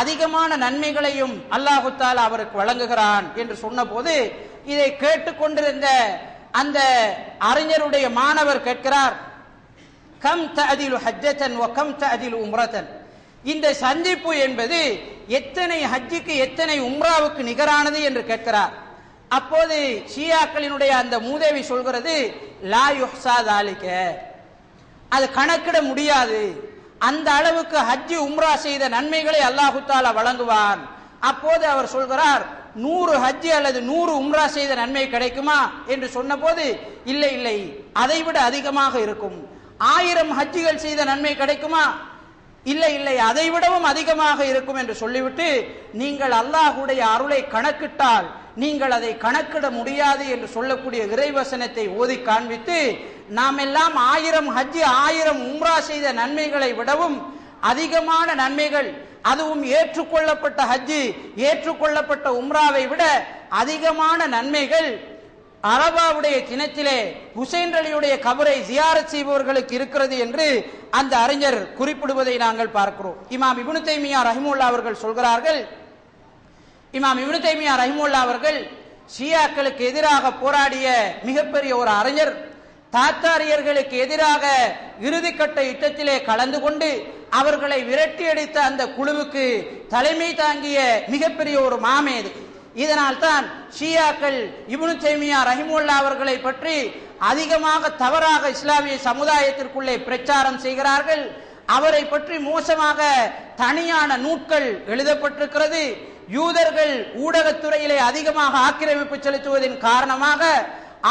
அதிகமான நன்மைகளையும் அல்லாஹு தஆலா அவருக்கு வழங்குகிறான் என்று சொன்னபோது இதை கேட்டுக்கொண்டிருந்த அந்த அறிஞருடைய மாணவர் கேட்கிறார், கம் தஅதிலு ஹஜ்ஜத்தன் வ கம் தஅதிலு உம்ரத்தன், இந்த சந்திப்பு என்பது எத்தனை ஹஜ்ஜுக்கு எத்தனை உம்ராவுக்கு நிகரானது என்று கேட்கிறார். அப்போது ஷியாக்களினுடைய அந்த மூதேவி சொல்கிறது, லா யுஹ்ஸா தாலிக, அது கணக்கிட முடியாது, அந்த அளவுக்கு ஹஜ்ஜு உம்ரா செய்த நன்மைகளை அல்லாஹு தஆலா வழங்குவான். அப்போது அவர் சொல்கிறார், 100 ஹஜ்ஜு அல்லது 100 உம்ரா செய்த நன்மை கிடைக்குமா என்று சொன்னபோது இல்லை இல்லை, அதைவிட அதிகமாக இருக்கும். 1000 ஹஜ்ஜுகள் செய்த நன்மை கிடைக்குமா? இல்லை இல்லை, அதை விடவும் அதிகமாக இருக்கும் என்று சொல்லிவிட்டு, நீங்கள் அல்லாஹ்வுடைய அருளை கணக்கிட்டால் நீங்கள் அதை கணக்கிட முடியாது என்று சொல்லக்கூடிய இறைவசனத்தை ஓதி காண்பித்து, நாம் எல்லாம் 1000 ஹஜ்ஜு 1000 உம்ரா செய்த நன்மைகளை விடவும் அதிகமான நன்மைகள், அதுவும் ஏற்றுக்கொள்ளப்பட்ட ஹஜ்ஜு ஏற்றுக்கொள்ளப்பட்ட உம்ராவை விட அதிகமான நன்மைகள் அரபாவுடைய தினத்திலே ஹுசைன் அலியுடைய கபரை ஜியாரத் செய்பவர்களுக்கு இருக்கிறது என்று அந்த அறிஞர் குறிப்பிடுவதை நாங்கள் பார்க்கிறோம். இமாம் இப்னு தைமியா ரஹிமஹுல்லாஹ் அவர்கள் சொல்கிறார்கள், இமாம் இப்னு தைமியா ரஹிமஹுல்லாஹ் அவர்கள் ஷியாக்களுக்கு எதிராக போராடிய மிகப்பெரிய ஒரு அறிஞர். தாத்தாரியர்களுக்கு எதிராக இறுதிக்கட்ட யுத்தத்திலே கலந்து கொண்டு அவர்களை விரட்டி அடித்த அந்த குழுவுக்கு தலைமை தாங்கிய மிகப்பெரிய ஒரு மாமேதை. இதனால் தான் ஷியாக்கள் இப்னு தைமியா ரஹிமஹுல்லாஹ் அவர்களை பற்றி அதிகமாக தவறாக இஸ்லாமிய சமுதாயத்திற்குள்ளே பிரச்சாரம் செய்கிறார்கள். அவரை பற்றி மோசமாக தனியான நூட்கள் எழுதப்பட்டிருக்கிறது. யூதர்கள் ஊடகத்துறையிலே அதிகமாக ஆக்கிரமிப்பு செலுத்துவதன் காரணமாக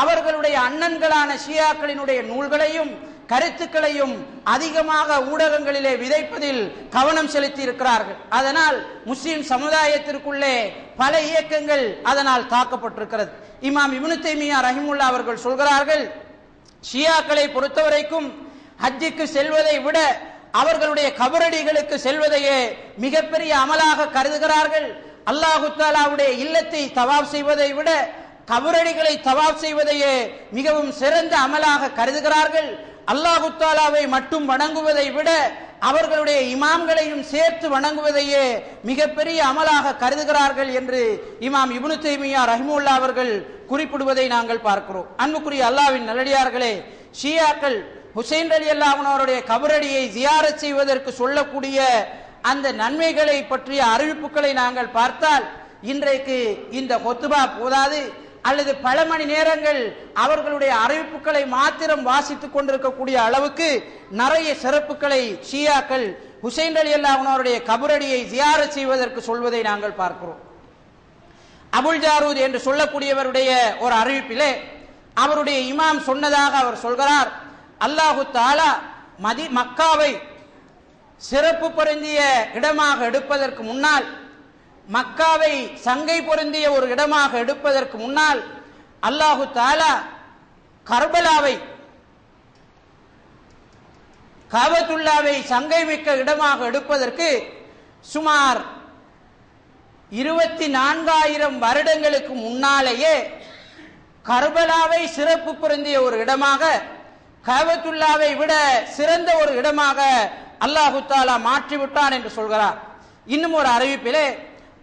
அவர்களுடைய அண்ணன்களான ஷியாக்களினுடைய நூல்களையும் கருத்துக்களையும் அதிகமாக ஊடகங்களிலே விதைப்பதில் கவனம் செலுத்தி இருக்கிறார்கள். அதனால் முஸ்லிம் சமுதாயத்திற்குள்ளே பல இயக்கங்கள் அதனால் தாக்கப்பட்டிருக்கிறது. இமாம் இப்னு தைமியா ரஹிமஹுல்லாஹ் அவர்கள் சொல்கிறார்கள், ஷியாக்களை பொறுத்தவரைக்கும் ஹஜ்ஜுக்கு செல்வதை விட அவர்களுடைய கபரடிகளுக்கு செல்வதையே மிகப்பெரிய அமலாக கருதுகிறார்கள். அல்லாஹு தஆலாவுடைய இல்லத்தை தவாப் செய்வதை விட கபரடிகளை தவாப் செய்வதையே மிகவும் சிறந்த அமலாக கருதுகிறார்கள். அல்லாஹு தஆலாவை மட்டும் வணங்குவதை விட அவர்களுடைய இமாம்களையும் சேர்த்து வணங்குவதையே மிகப்பெரிய அமலாக கருதுகிறார்கள் என்று இமாம் இப்னு தைமியா ரஹிமஹுல்லாஹ் அவர்கள் குறிப்பிடுவதை நாங்கள் பார்க்கிறோம். அன்புக்குரிய அல்லாஹ்வின் நல்லடியார்களே, ஷியாக்கள் ஹுசைன் ரலியல்லாஹு அன்ஹு அவருடைய கபரடியை ஜியாரத் செய்வதற்கு சொல்லக்கூடிய அந்த நன்மைகளை பற்றிய அறிவிப்புகளை நாங்கள் பார்த்தால் இன்றைக்கு இந்த ஹுத்பா போதாது, அல்லது பல மணி நேரங்கள் அவர்களுடைய அறிவிப்புகளை மாத்திரம் வாசித்துக் கொண்டிருக்கக்கூடிய அளவுக்கு நிறைய சிறப்புகளை ஷியாக்கள் ஹுசைன் ரலியல்லாஹு அன்ஹு அவருடைய கபரடியை ஜியாரத் செய்வதற்கு சொல்வதை நாங்கள் பார்க்கிறோம். அபுல் ஜாரூத் என்று சொல்லக்கூடியவருடைய ஒரு அறிவிப்பிலே அவருடைய இமாம் சொன்னதாக அவர் சொல்கிறார். அல்லாஹு தஆலா மக்காவை சிறப்பு பொருந்திய இடமாக எடுப்பதற்கு முன்னால், மக்காவை சங்கை பொருந்திய ஒரு இடமாக எடுப்பதற்கு முன்னால் அல்லாஹு தஆலா கர்பலாவை, காபத்துல்லாவை சங்கை மிக்க இடமாக எடுப்பதற்கு சுமார் 24,000 வருடங்களுக்கு முன்னாலேயே கர்பலாவை சிறப்பு பொருந்திய ஒரு இடமாக, காபத்துல்லாவை விட சிறந்த ஒரு இடமாக அல்லாஹு தஆலா மாற்றிவிட்டான் என்று சொல்கிறார். இன்னும் ஒரு அறிவிப்பிலே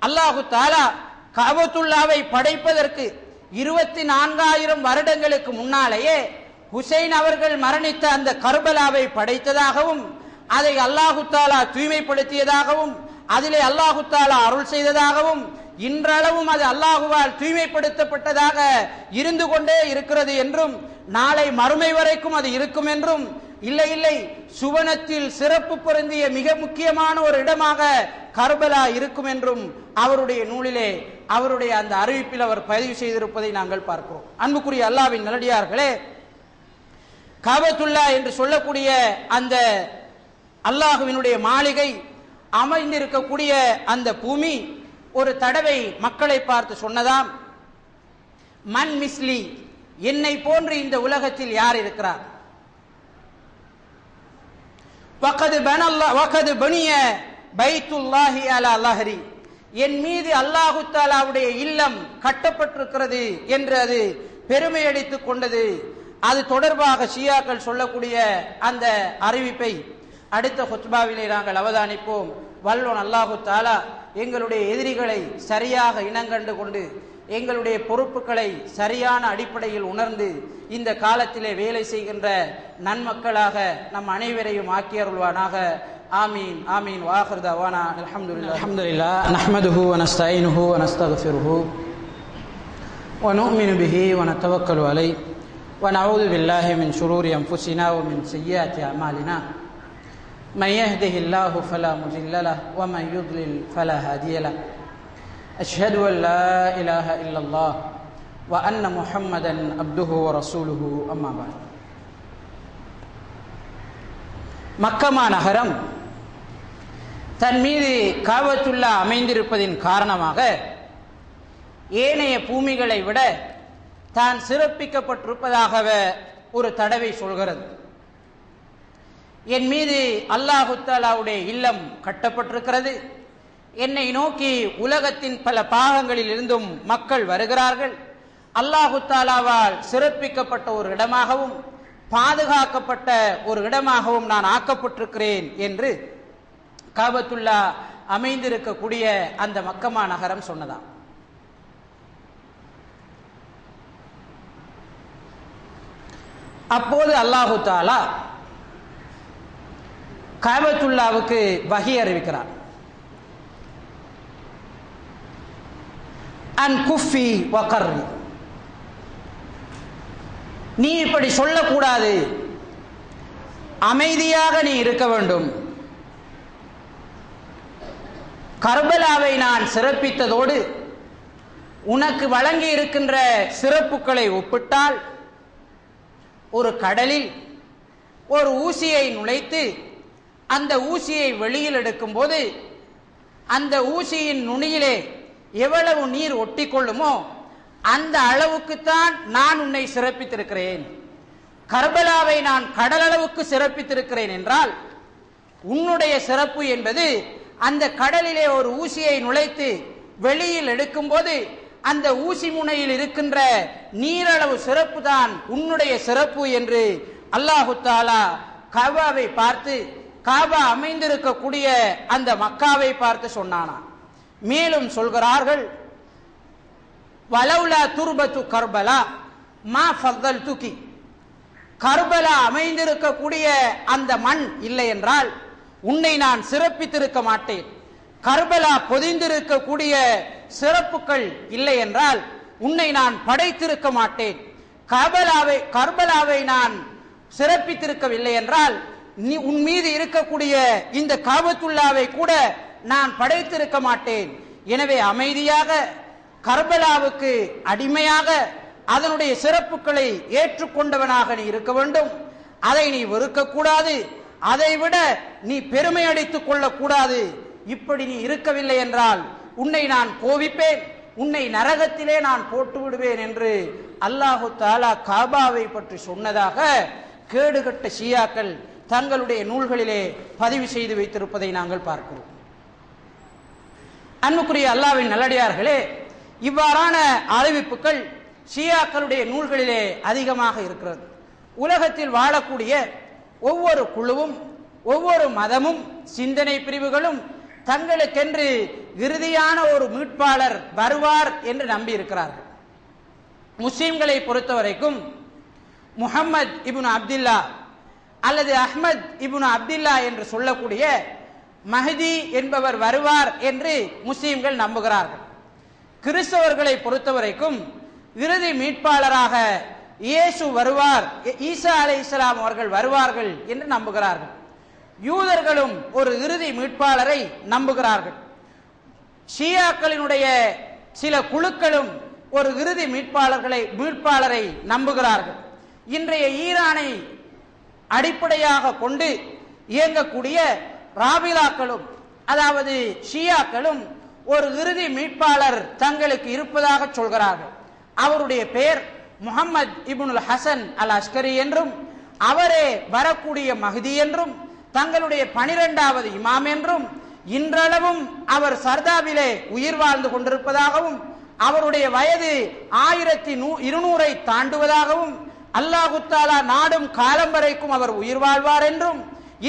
அல்லாஹு தஆலா காபத்துல்லாவை படைப்பதற்கு 24,000 வருடங்களுக்கு முன்னாலேயே ஹுசைன் அவர்கள் மரணித்த அந்த கர்பலாவை படைத்ததாகவும், அதை அல்லாஹு தஆலா தூய்மைப்படுத்தியதாகவும், அதிலே அல்லாஹு தஆலா அருள் செய்ததாகவும், இன்றளவும் அது அல்லாஹுவால் தூய்மைப்படுத்தப்பட்டதாக இருந்து கொண்டே இருக்கிறது என்றும், நாளை மறுமை வரைக்கும் அது இருக்கும் என்றும், இல்லை இல்லை சுவனத்தில் சிறப்பு பொருந்திய மிக முக்கியமான ஒரு இடமாக கர்பலா இருக்கும் என்றும் அவருடைய நூலிலே, அவருடைய அந்த அறிவிப்பில் அவர் பதிவு செய்திருப்பதை நாங்கள் பார்க்கிறோம். அன்புக்குரிய அல்லாஹ்வின் நல்லடியார்களே, காபத்துல்லா என்று சொல்லக்கூடிய அந்த அல்லாஹுவினுடைய மாளிகை அமைந்திருக்கக்கூடிய அந்த பூமி ஒரு தடவை மக்களை பார்த்து சொன்னதாம், மன் மிஸ்லி, என்னை போன்று இந்த உலகத்தில் யார் இருக்கிறார்? வகது பனிய பைத்துல்லாஹி அலா லஹரி, என் மீது அல்லாஹு தஆலாவுடைய இல்லம் கட்டப்பட்டிருக்கிறது என்று அது பெருமை அடித்துக் கொண்டது. அது தொடர்பாக ஷியாக்கள் சொல்லக்கூடிய அந்த அறிவிப்பை அடுத்த ஹுத்பாவிலே நாங்கள் அவதானிப்போம். வல்லோன் அல்லாஹு தஆலா எங்களுடைய எதிரிகளை சரியாக இனங்கண்டு கொண்டு, எங்களுடைய பொறுப்புகளை சரியான அடிப்படையில் உணர்ந்து, இந்த காலத்திலே வேலை செய்கின்ற நன்மக்களாக நம் அனைவரையும் ஆக்கியருள்வானாக. ஆமீன் ஆமீன். வாஹிர் தஅவானா அல்ஹம்துலில்லாஹ் நஹ்மதுஹு வ நஸ்தஈனுஹு வ நஸ்தக்ஃபிருஹு வ நு'மினு பிஹி வ நதவக்கலு அலைஹி வ நஊது பில்லாஹி மின் ஷுரூரி அன்ஃபுஸினா வ மின் ஸய்யிஆத்தி அமாலினா. من يهده الله فلا مضل له ومن يضلل فلا هادي له. أشهد أن لا إله إلا الله وأن محمدا عبده ورسوله. أما بعد. மக்கமா நகரம் தன் மீது காபத்துல்லா அமைந்திருப்பதின் காரணமாக ஏனைய பூமிகளை விட தான் சிறப்பிக்கப்பட்டிருப்பதாக ஒரு தடவை சொல்கிறது. என் மீது அல்லாஹு தஆலாவுடைய இல்லம் கட்டப்பட்டிருக்கிறது, என்னை நோக்கி உலகத்தின் பல பாகங்களில் இருந்தும் மக்கள் வருகிறார்கள், அல்லாஹு தஆலாவால் சிறப்பிக்கப்பட்ட ஒரு இடமாகவும் பாதுகாக்கப்பட்ட ஒரு இடமாகவும் நான் ஆக்கப்பட்டிருக்கிறேன் என்று காபத்துல்லா அமைந்திருக்கக்கூடிய அந்த மக்கமா நகரம் சொன்னதாம். அப்போது அல்லாஹு தஆலா காபத்துல்லாவுக்கு வஹி அறிவிக்கிறார். அன் குஃபி வகர்ரி, நீ இப்படி சொல்லக்கூடாது, அமைதியாக நீ இருக்க வேண்டும். கர்பலாவை நான் சிறப்பித்ததோடு உனக்கு வழங்கி இருக்கின்ற சிறப்புகளை ஒப்பிட்டால், ஒரு கடலில் ஒரு ஊசியை நுழைத்து அந்த ஊசியை வெளியில் எடுக்கும் போது அந்த ஊசியின் நுனியிலே எவ்வளவு நீர் ஒட்டி கொள்ளுமோ அந்த அளவுக்குத்தான் நான் உன்னை சிறப்பித்திருக்கிறேன். கர்பலாவை நான் கடல் அளவுக்கு சிறப்பித்திருக்கிறேன் என்றால், உன்னுடைய சிறப்பு என்பது அந்த கடலிலே ஒரு ஊசியை நுழைத்து வெளியில் எடுக்கும் போது அந்த ஊசி முனையில் இருக்கின்ற நீரளவு சிறப்பு தான் உன்னுடைய சிறப்பு என்று அல்லாஹு தஆலா காபாவை பார்த்து, காபா அமைந்திருக்கக்கூடிய அந்த மக்காவை பார்த்து சொன்னானா. மேலும் சொல்கிறார்கள், வலவுலா துர்பத்து கர்பலா மா ஃபதல்துகி, கர்பலா அமைந்திருக்கக்கூடிய அந்த மண் இல்லை என்றால் உன்னை நான் சிறப்பித்திருக்க மாட்டேன். கர்பலா பொதிந்திருக்கக்கூடிய சிறப்புகள் இல்லை என்றால் உன்னை நான் படைத்திருக்க மாட்டேன். கர்பலாவை நான் சிறப்பித்திருக்கவில்லை என்றால் நீ உன் மீது இருக்கக்கூடிய இந்த காபத்துல்லாவை கூட நான் படைத்திருக்க மாட்டேன். எனவே அமைதியாக கர்பலாவுக்கு அடிமையாக அதனுடைய சிறப்புகளை ஏற்றுக்கொண்டவனாக நீ இருக்க வேண்டும். அதை நீ வெறுக்கக்கூடாது. அதைவிட நீ பெருமை அடித்துக் கொள்ளக்கூடாது. இப்படி நீ இருக்கவில்லை என்றால் உன்னை நான் கோபிப்பேன், உன்னை நரகத்திலே நான் போட்டு விடுவேன் என்று அல்லாஹு தஆலா காபாவை பற்றி சொன்னதாக கேடுகட்ட ஷியாக்கள் தங்களுடைய நூல்களிலே பதிவு செய்து வைத்திருப்பதை நாங்கள் பார்க்கிறோம். அன்புக்குரிய அல்லாஹ்வின் நல்லடியார்களே, இவ்வாறான அறிவிப்புகள் ஷியாக்களுடைய நூல்களிலே அதிகமாக இருக்கிறது. உலகத்தில் வாழக்கூடிய ஒவ்வொரு குழுவும் ஒவ்வொரு மதமும் சிந்தனை பிரிவுகளும் தங்களுக்கென்று இறுதியான ஒரு மீட்பாளர் வருவார் என்று நம்பி இருக்கிறார்கள். முஸ்லிம்களை பொறுத்தவரைக்கும் முஹம்மது இப்னு அப்துல்லா அல்லது அஹ்மத் இப்னு அப்துல்லா என்று சொல்லக்கூடிய மஹதி என்பவர் வருவார் என்று முஸ்லிம்கள் நம்புகிறார்கள். கிறிஸ்தவர்களை பொறுத்தவரைக்கும் இறுதி மீட்பாளராக இயேசு வருவார், ஈசா அலைஹிஸ்ஸலாம் அவர்கள் வருவார்கள் என்று நம்புகிறார்கள். யூதர்களும் ஒரு இறுதி மீட்பாளரை நம்புகிறார்கள். ஷியாக்களினுடைய சில குழுக்களும் ஒரு இறுதி மீட்பாளரை நம்புகிறார்கள். இன்றைய ஈரானை அடிப்படையாக கொண்டு இயங்கக்கூடிய ராபிதாக்களும் அதாவது ஷியாக்களும் ஒரு இறுதி மீட்பாளர் தங்களுக்கு இருப்பதாக சொல்கிறார்கள். அவருடைய பெயர் முஹம்மது இப்னுல் ஹசன் அல் அஸ்கரி என்றும் அவரே வரக்கூடிய மஹ்தி என்றும் தங்களுடைய 12வது இமாம் என்றும் இன்றளவும் அவர் சர்தாவிலே உயிர் வாழ்ந்து கொண்டிருப்பதாகவும் அவருடைய வயது 1200 தாண்டுவதாகவும் அல்லாஹு தஆலா நாடும் காலம் வரைக்கும் அவர் உயிர் வாழ்வார் என்றும்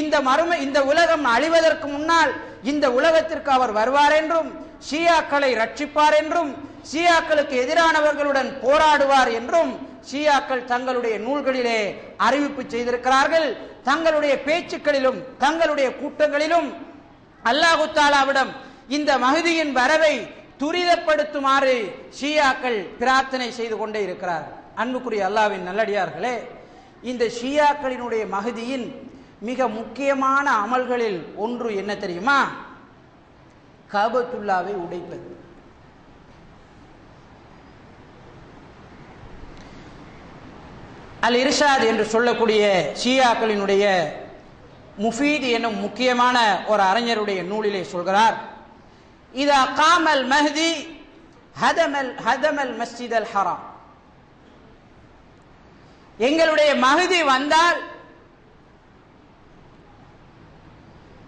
இந்த உலகம் அழிவதற்கு முன்னால் இந்த உலகத்திற்கு அவர் வருவார் என்றும் ஷியாக்களை ரட்சிப்பார் என்றும் ஷியாக்களுக்கு எதிரானவர்களுடன் போராடுவார் என்றும் ஷியாக்கள் தங்களுடைய நூல்களிலே அறிவிப்பு செய்திருக்கிறார்கள். தங்களுடைய பேச்சுக்களிலும் தங்களுடைய கூட்டங்களிலும் அல்லாஹு தஆலாவிடம் இந்த மஹ்தியின் வரவை துரிதப்படுத்துமாறு ஷியாக்கள் பிரார்த்தனை செய்து கொண்டே இருக்கிறார்கள். அன்புக்குரிய அல்லாஹ்வின் நல்லடியார்களே, இந்த ஷியாக்களினுடைய மஹ்தியின் மிக முக்கியமான அமல்களில் ஒன்று என்ன தெரியுமா? காபத்துல்லாவை உடைப்பது. அல் இர்ஷாத் என்று சொல்லக்கூடிய ஷியாக்களினுடைய முஃபீத் என்னும் முக்கியமான ஒரு அறிஞருடைய நூலிலே சொல்கிறார், இதா காமல் மஹ்தி ஹதமல் மஸ்ஜிதல் ஹராம். எங்களுடைய மஹ்தி வந்தால்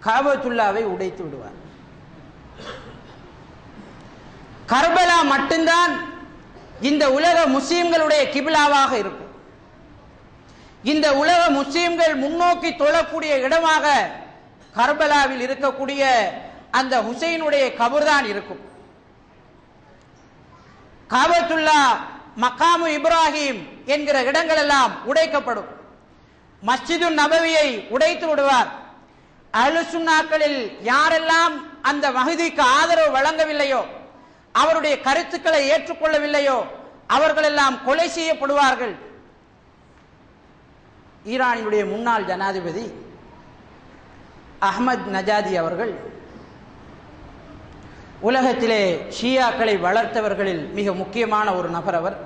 காபத்துல்லாவை உடைத்து விடுவார். கர்பலா மட்டும்தான் இந்த உலக முஸ்லிம்களுடைய கிபிலாவாக இருக்கும். இந்த உலக முஸ்லிம்கள் முன்னோக்கி தொழக்கூடிய இடமாக கர்பலாவில் இருக்கக்கூடிய அந்த ஹுசைனுடைய கபர்தான் இருக்கும். காபத்துல்லா, மக்காமு இப்ராஹிம் என்கிற இடங்கள் எல்லாம் உடைக்கப்படும். மஸ்ஜிது நபவியை உடைத்து விடுவார். அஹ்லு சுன்னாக்களில் யாரெல்லாம் அந்த மஹ்திக்கு ஆதரவு வழங்கவில்லையோ, அவருடைய கருத்துக்களை ஏற்றுக்கொள்ளவில்லையோ அவர்களெல்லாம் கொலை செய்யப்படுவார்கள். ஈரானினுடைய முன்னாள் ஜனாதிபதி அஹ்மத் நஜாதி அவர்கள் உலகத்திலே ஷியாக்களை வளர்த்தவர்களில் மிக முக்கியமான ஒரு நபர்.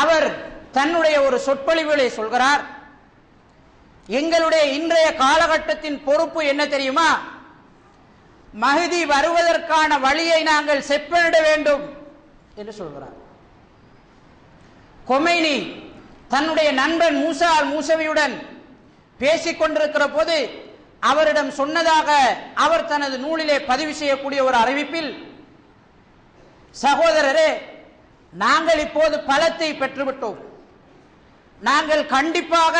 அவர் தன்னுடைய ஒரு சொற்பொழிவிலே சொல்கிறார், எங்களுடைய இன்றைய காலகட்டத்தின் பொறுப்பு என்ன தெரியுமா? மஹ்தி வருவதற்கான வழியை நாங்கள் செப்பனிட வேண்டும் என்று சொல்கிறார். கொமைனி தன்னுடைய நண்பன் மூசா அல் மூசவியுடன் பேசிக் கொண்டிருக்கிற போது அவரிடம் சொன்னதாக அவர் தனது நூலிலே பதிவு செய்யக்கூடிய ஒரு அறிவிப்பில், சகோதரரே, நாங்கள் இப்போது பலத்தை பெற்றுவிட்டோம். நாங்கள் கண்டிப்பாக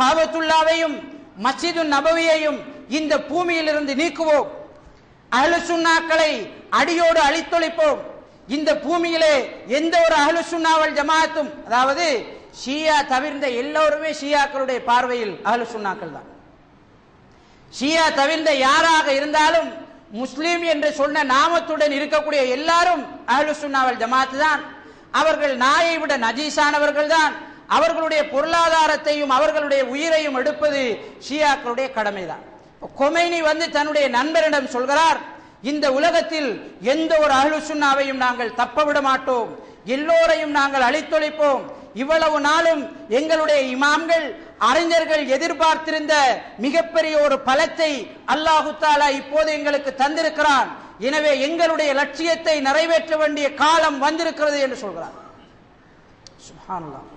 காபத்துல்லாவையும் மஸ்ஜிது நபவியையும் இந்த பூமியிலிருந்து நீக்குவோம். அஹ்லு சுன்னாக்களை அடியோடு அழித்தொழிப்போம். இந்த பூமியிலே எந்த ஒரு அஹ்லு சுன்னா வல் ஜமாஅத்தும், அதாவது ஷியா தவிர்ந்த எல்லோருமே ஷியாக்களுடைய பார்வையில் அஹ்லு சுன்னாக்கள் தான். ஷியா தவிர்ந்த யாராக இருந்தாலும் முஸ்லிம் என்று சொன்ன நாமத்துடன் இருக்கக்கூடிய எல்லாரும் அஹ்லு சுன்னா வல் ஜமாஅத் தான். அவர்கள் நாயை விட நஜீஸானவர்கள் தான். அவர்களுடைய பொருளாதாரத்தையும் அவர்களுடைய உயிரையும் எடுப்பது ஷியாக்களுடைய கடமைதான். கொமைனி தன்னுடைய நண்பரிடம் சொல்கிறார், இந்த உலகத்தில் எந்த ஒரு அஹ்லு சுன்னாவையும் நாங்கள் தப்ப விட மாட்டோம். எல்லோரையும் நாங்கள் அழித்தொழிப்போம். இவ்வளவு நாளும் எங்களுடைய இமாம்கள் அறிஞர்கள் எதிர்பார்த்திருந்த மிகப்பெரிய ஒரு பலத்தை அல்லாஹு தஆலா இப்போது எங்களுக்கு தந்திருக்கிறான். எனவே எங்களுடைய லட்சியத்தை நிறைவேற்ற வேண்டிய காலம் வந்திருக்கிறது என்று சொல்கிறார். சுப்ஹானல்லாஹ்.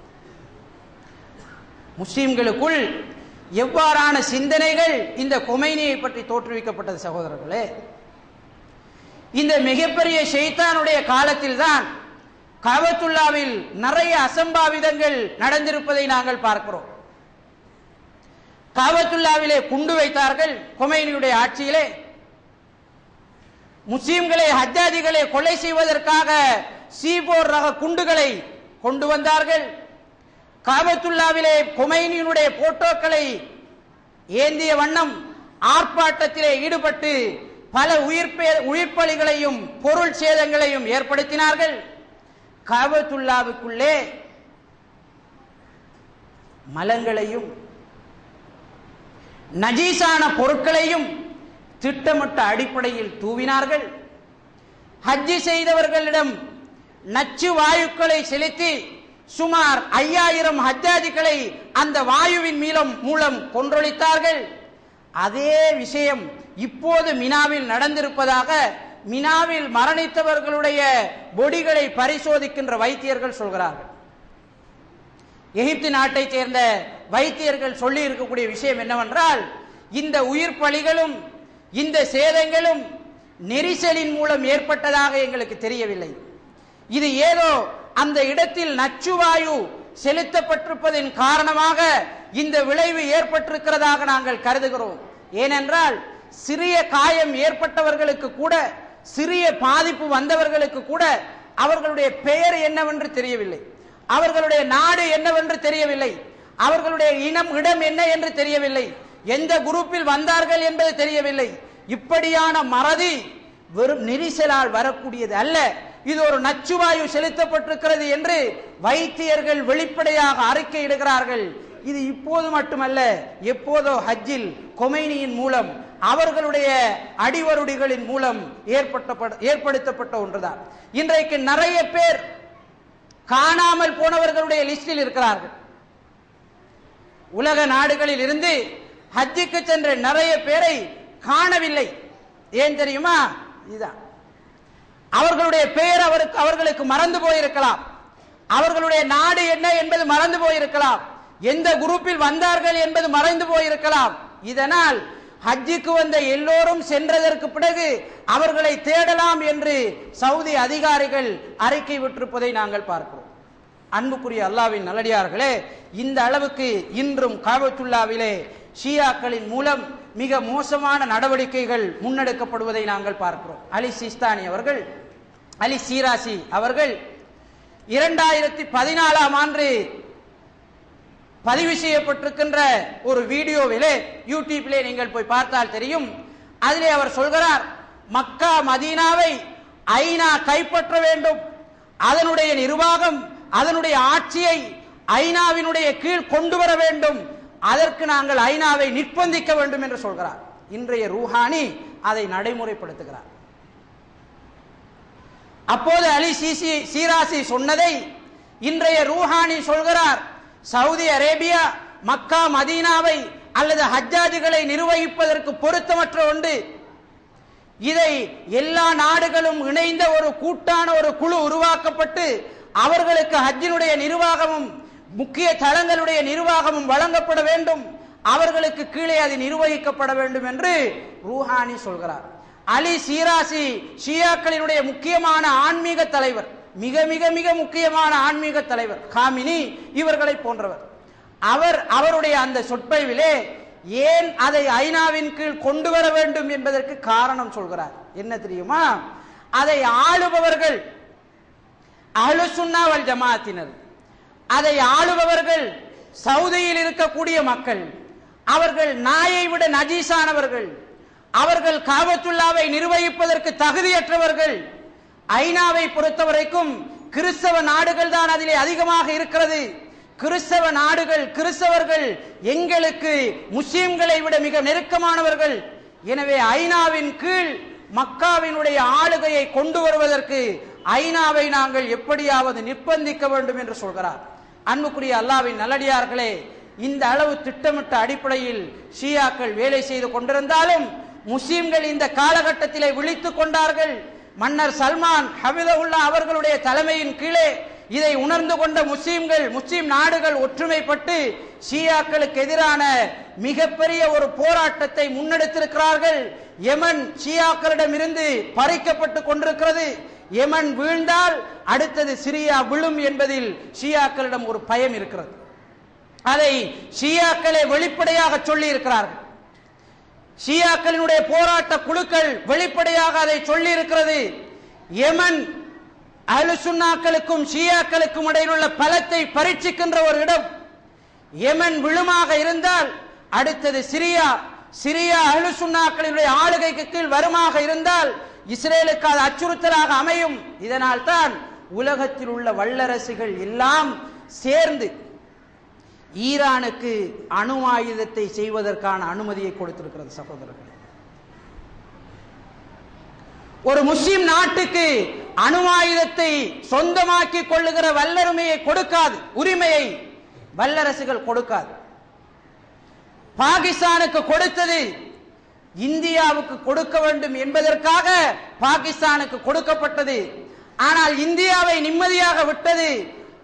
முஸ்லிம்களுக்குள் எவ்வாறான சிந்தனைகள் இந்த கொமைனியை பற்றி தோற்றுவிக்கப்பட்டது சகோதரர்களே. இந்த மிகப்பெரிய ஷைத்தானுடைய காலத்தில் தான் கஅபத்துல்லாவில் நிறைய அசம்பாவிதங்கள் நடந்திருப்பதை நாங்கள் பார்க்கிறோம். கஅபத்துல்லாவிலே குண்டு வைத்தார்கள். கொமைனியுடைய ஆட்சியிலே முஸ்லிம்களை ஹஜ்ஜாஜிகளை கொலை செய்வதற்காக சீபோர் ரக குண்டுகளை கொண்டு வந்தார்கள். கஅபத்துல்லாவிலே கொமைனியினுடைய போட்டோக்களை ஏந்திய வண்ணம் ஆர்ப்பாட்டத்திலே ஈடுபட்டு பல உயிர்ப்பலிகளையும் பொருள் சேதங்களையும் ஏற்படுத்தினார்கள். கஅபத்துல்லாவுக்குள்ளே மலங்களையும் நஜீஸான பொருட்களையும் திட்டமிட்ட அடிப்படையில் தூவினார்கள். ஹஜ்ஜி செய்தவர்களிடம் நச்சு வாயுக்களை செலுத்தி சுமார் 5000 ஹஜ்ஜாஜிகளை அந்த வாயுவின் மூலம் கொன்றொழித்தார்கள். அதே விஷயம் இப்போது மினாவில் நடந்திருப்பதாக மினாவில் மரணித்தவர்களுடைய பொடிகளை பரிசோதிக்கின்ற வைத்தியர்கள் சொல்கிறார்கள். எகிப்து நாட்டை சேர்ந்த வைத்தியர்கள் சொல்லி இருக்கக்கூடிய விஷயம் என்னவென்றால், இந்த உயிர் பலிகளும் இந்த சேதங்களும் நெரிசலின் மூலம் ஏற்பட்டதாக எங்களுக்கு தெரியவில்லை. இது ஏதோ அந்த இடத்தில் நச்சுவாயு செலுத்தப்பட்டிருப்பதன் காரணமாக இந்த விளைவு ஏற்பட்டிருக்கிறதாக நாங்கள் கருதுகிறோம். ஏனென்றால் சிறிய காயம் ஏற்பட்டவர்களுக்கு கூட, சிறிய பாதிப்பு வந்தவர்களுக்கு கூட அவர்களுடைய பெயர் என்னவென்று தெரியவில்லை, அவர்களுடைய நாடு என்னவென்று தெரியவில்லை, அவர்களுடைய இடம் என்ன என்று தெரியவில்லை, எந்த குரூப்பில் வந்தார்கள் என்பது தெரியவில்லை. இப்படியான மறதி வெறும் நெரிசலால் வரக்கூடியது அல்ல, இது ஒரு நச்சுவாயு செலுத்தப்பட்டிருக்கிறது என்று வைத்தியர்கள் வெளிப்படையாக அறிக்கையிடுகிறார்கள். இது இப்போது மட்டுமல்ல, எப்போதோ ஹஜ்ஜில் கொமைனியின் மூலம் அவர்களுடைய அடிவருடிகளின் மூலம் ஏற்படுத்தப்பட்ட ஒன்றுதான். இன்றைக்கு நிறைய பேர் காணாமல் போனவர்களுடைய லிஸ்டில் இருக்கிறார்கள். உலக நாடுகளில் இருந்து ஹஜ்ஜுக்கு சென்ற நிறைய பேரை காணவில்லை. ஏன் தெரியுமா? இதுதான், அவர்களுடைய பெயர் அவர்களுக்கு மறந்து போயிருக்கலாம், அவர்களுடைய நாடு என்ன என்பது மறந்து போயிருக்கலாம், எந்த குரூப்பில் வந்தார்கள் என்பது மறைந்து போயிருக்கலாம். இதனால் ஹஜ்ஜுக்கு வந்த எல்லோரும் சென்றதற்கு பிறகு அவர்களை தேடலாம் என்று சவுதி அதிகாரிகள் அறிக்கை விட்டிருப்பதை நாங்கள் பார்க்கிறோம். அன்புக்குரிய அல்லாஹ்வின் நல்லடியார்களே, இந்த அளவுக்கு இன்றும் கஅபத்துல்லாவிலே ஷியாக்களின் மூலம் மிக மோசமான நடவடிக்கைகள் முன்னெடுக்கப்படுவதை நாங்கள் பார்க்கிறோம். அலி சிஸ்தானி அவர்கள், அலி சீராசி அவர்கள் 2014ஆம் ஆண்டு பதிவு செய்யப்பட்டிருக்கின்ற ஒரு வீடியோவிலே, யூடியூபிலே நீங்கள் போய் பார்த்தால் தெரியும், அதிலே அவர் சொல்கிறார், மக்கா மதீனாவை ஐநா கைப்பற்ற வேண்டும், அதனுடைய நிர்வாகம் அதனுடைய ஆட்சியை ஐநாவினுடைய கீழ் கொண்டு வர வேண்டும், அதற்கு நாங்கள் ஐநாவை நிர்பந்திக்க வேண்டும் என்று சொல்கிறார். இன்றைய ரூஹானி அதை நடைமுறைப்படுத்துகிறார். அப்போது அலி சீராசி சொன்னதை இன்றைய ரூஹானி சொல்கிறார். சவுதி அரேபியா மக்கா மதீனாவை அல்லது ஹஜ்ஜாஜிகளை நிர்வகிப்பதற்கு பொருத்தமற்ற ஒன்று, இதை எல்லா நாடுகளும் இணைந்த ஒரு கூட்டான ஒரு குழு உருவாக்கப்பட்டு அவர்களுக்கு ஹஜ்ஜினுடைய நிர்வாகமும் முக்கிய தலங்களுடைய நிர்வாகமும் வழங்கப்பட வேண்டும், அவர்களுக்கு கீழே அது நிர்வகிக்கப்பட வேண்டும் என்று ரூஹானி சொல்கிறார். அலி சீராசி ஷியாக்களினுடைய முக்கியமான ஆன்மீக தலைவர், மிக மிக மிக முக்கியமான ஆன்மீக தலைவர், காமினி இவர்களை போன்றவர். அவருடைய அந்த சொற்பொழிவிலே ஏன் அதை ஐநாவின் கீழ் கொண்டு வர வேண்டும் என்பதற்கு காரணம் சொல்கிறார். என்ன தெரியுமா? அதை ஆளுபவர்கள் அஹ்லுஸ் சுன்னா வல் ஜமாஅத்தினர், அதை ஆளுபவர்கள் சவுதியில் இருக்கக்கூடிய மக்கள், அவர்கள் நாயை விட நஜீஸானவர்கள், அவர்கள் கஅபத்துல்லாவை நிர்வகிப்பதற்கு தகுதியற்றவர்கள். ஐநாவை பொறுத்தவரைக்கும் கிறிஸ்தவ நாடுகள் தான் அதிலே அதிகமாக இருக்கிறது. கிறிஸ்தவ நாடுகள், கிறிஸ்தவர்கள் எங்களுக்கு முஸ்லிம்களை விட மிக நெருக்கமானவர்கள். எனவே ஐநாவின் கீழ் மக்காவினுடைய ஆளுகையை கொண்டு வருவதற்கு ஐநாவை நாங்கள் எப்படியாவது நிர்பந்திக்க வேண்டும் என்று சொல்கிறார். அன்புக்குரிய அல்லாஹ்வின் நல்லடியார்களே, இந்த அளவு திட்டமிட்ட அடிப்படையில் ஷியாக்கள் வேலை செய்து கொண்டிருந்தாலும் முஸ்லிம்கள் இந்த காலகட்டத்திலே விழித்துக் கொண்டார்கள். மன்னர் சல்மான் ஹபிதவுல்லா அவர்களுடைய தலைமையின் கீழே இதை உணர்ந்து கொண்ட முஸ்லிம்கள், முஸ்லிம் நாடுகள் ஒற்றுமைப்பட்டு ஷியாக்களுக்கு எதிரான மிகப்பெரிய ஒரு போராட்டத்தை முன்னெடுத்திருக்கிறார்கள். யமன் ஷியாக்களிடமிருந்து பறிக்கப்பட்டு கொண்டிருக்கிறது. யமன் வீழ்ந்தால் அடுத்தது சிரியா விழும் என்பதில் ஷியாக்களிடம் ஒரு பயம் இருக்கிறது. அதை ஷியாக்களே வெளிப்படையாக சொல்லி இருக்கிறார்கள். ஷியாக்களினுடைய போராட்ட குழுக்கள் வெளிப்படையாக அதை சொல்லி இருக்கிறது. யமன் அஹ்லு சுன்னாக்களுக்கும் ஷியாக்களுக்கும் இடையில் உள்ள பலத்தை பரீட்சிக்கின்ற ஒரு இடம். யமன் விழுமாக இருந்தால் அடுத்தது சிரியா, சிரியா அஹ்லு சுன்னாக்களினுடைய ஆளுகைக்கு கீழ் வருமாக இருந்தால் இஸ்ரேலுக்கு அது அச்சுறுத்தலாக அமையும். இதனால் தான் உலகத்தில் உள்ள வல்லரசுகள் எல்லாம் சேர்ந்து ஈரானுக்கு அணு ஆயுதத்தை செய்வதற்கான அனுமதியை கொடுத்திருக்கிறது. சகோதரர்களே, ஒரு முஸ்லிம் நாட்டுக்கு அணு ஆயுதத்தை சொந்தமாக்கி கொள்ளுகிற வல்லருமையை கொடுக்காது, உரிமையை வல்லரசுகள் கொடுக்காது. பாகிஸ்தானுக்கு கொடுத்தது இந்தியாவுக்கு கொடுக்க வேண்டும் என்பதற்காக பாகிஸ்தானுக்கு கொடுக்கப்பட்டது. ஆனால் இந்தியாவை நிம்மதியாக விட்டது.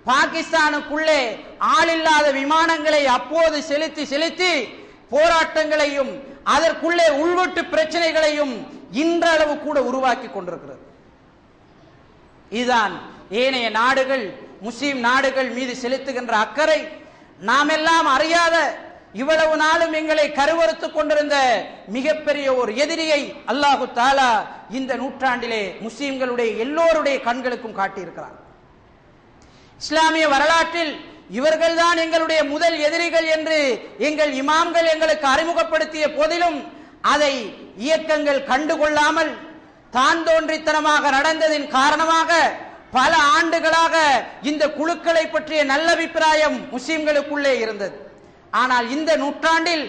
பாகிஸ்தானுக்குள்ளே ஆளில்லாத விமானங்களை அப்போது செலுத்தி செலுத்தி போராட்டங்களையும் அதற்குள்ளே உள்வெட்டு பிரச்சனைகளையும் இன்றளவு கூட உருவாக்கி கொண்டிருக்கிறது. இதுதான் ஏனைய நாடுகள், முஸ்லிம் நாடுகள் மீது செலுத்துகின்ற அக்கறை. நாம் எல்லாம் அறியாத இவ்வளவு நாளும் எங்களை கருவறுத்துக் கொண்டிருந்த மிகப்பெரிய ஒரு எதிரியை அல்லாஹு தாலா இந்த நூற்றாண்டிலே முஸ்லிம்களுடைய எல்லோருடைய கண்களுக்கும் காட்டியிருக்கிறார். இஸ்லாமிய வரலாற்றில் இவர்கள்தான் எங்களுடைய முதல் எதிரிகள் என்று எங்கள் இமாம்கள் எங்களுக்கு அறிமுகப்படுத்திய போதிலும் அதை இயக்கங்கள் கண்டுகொள்ளாமல் தான் தோன்றித்தனமாக நடந்ததின் காரணமாக பல ஆண்டுகளாக இந்த குழுக்களை பற்றிய நல்ல அபிப்பிராயம் முஸ்லிம்களுக்குள்ளே இருந்தது. ஆனால் இந்த நூற்றாண்டில்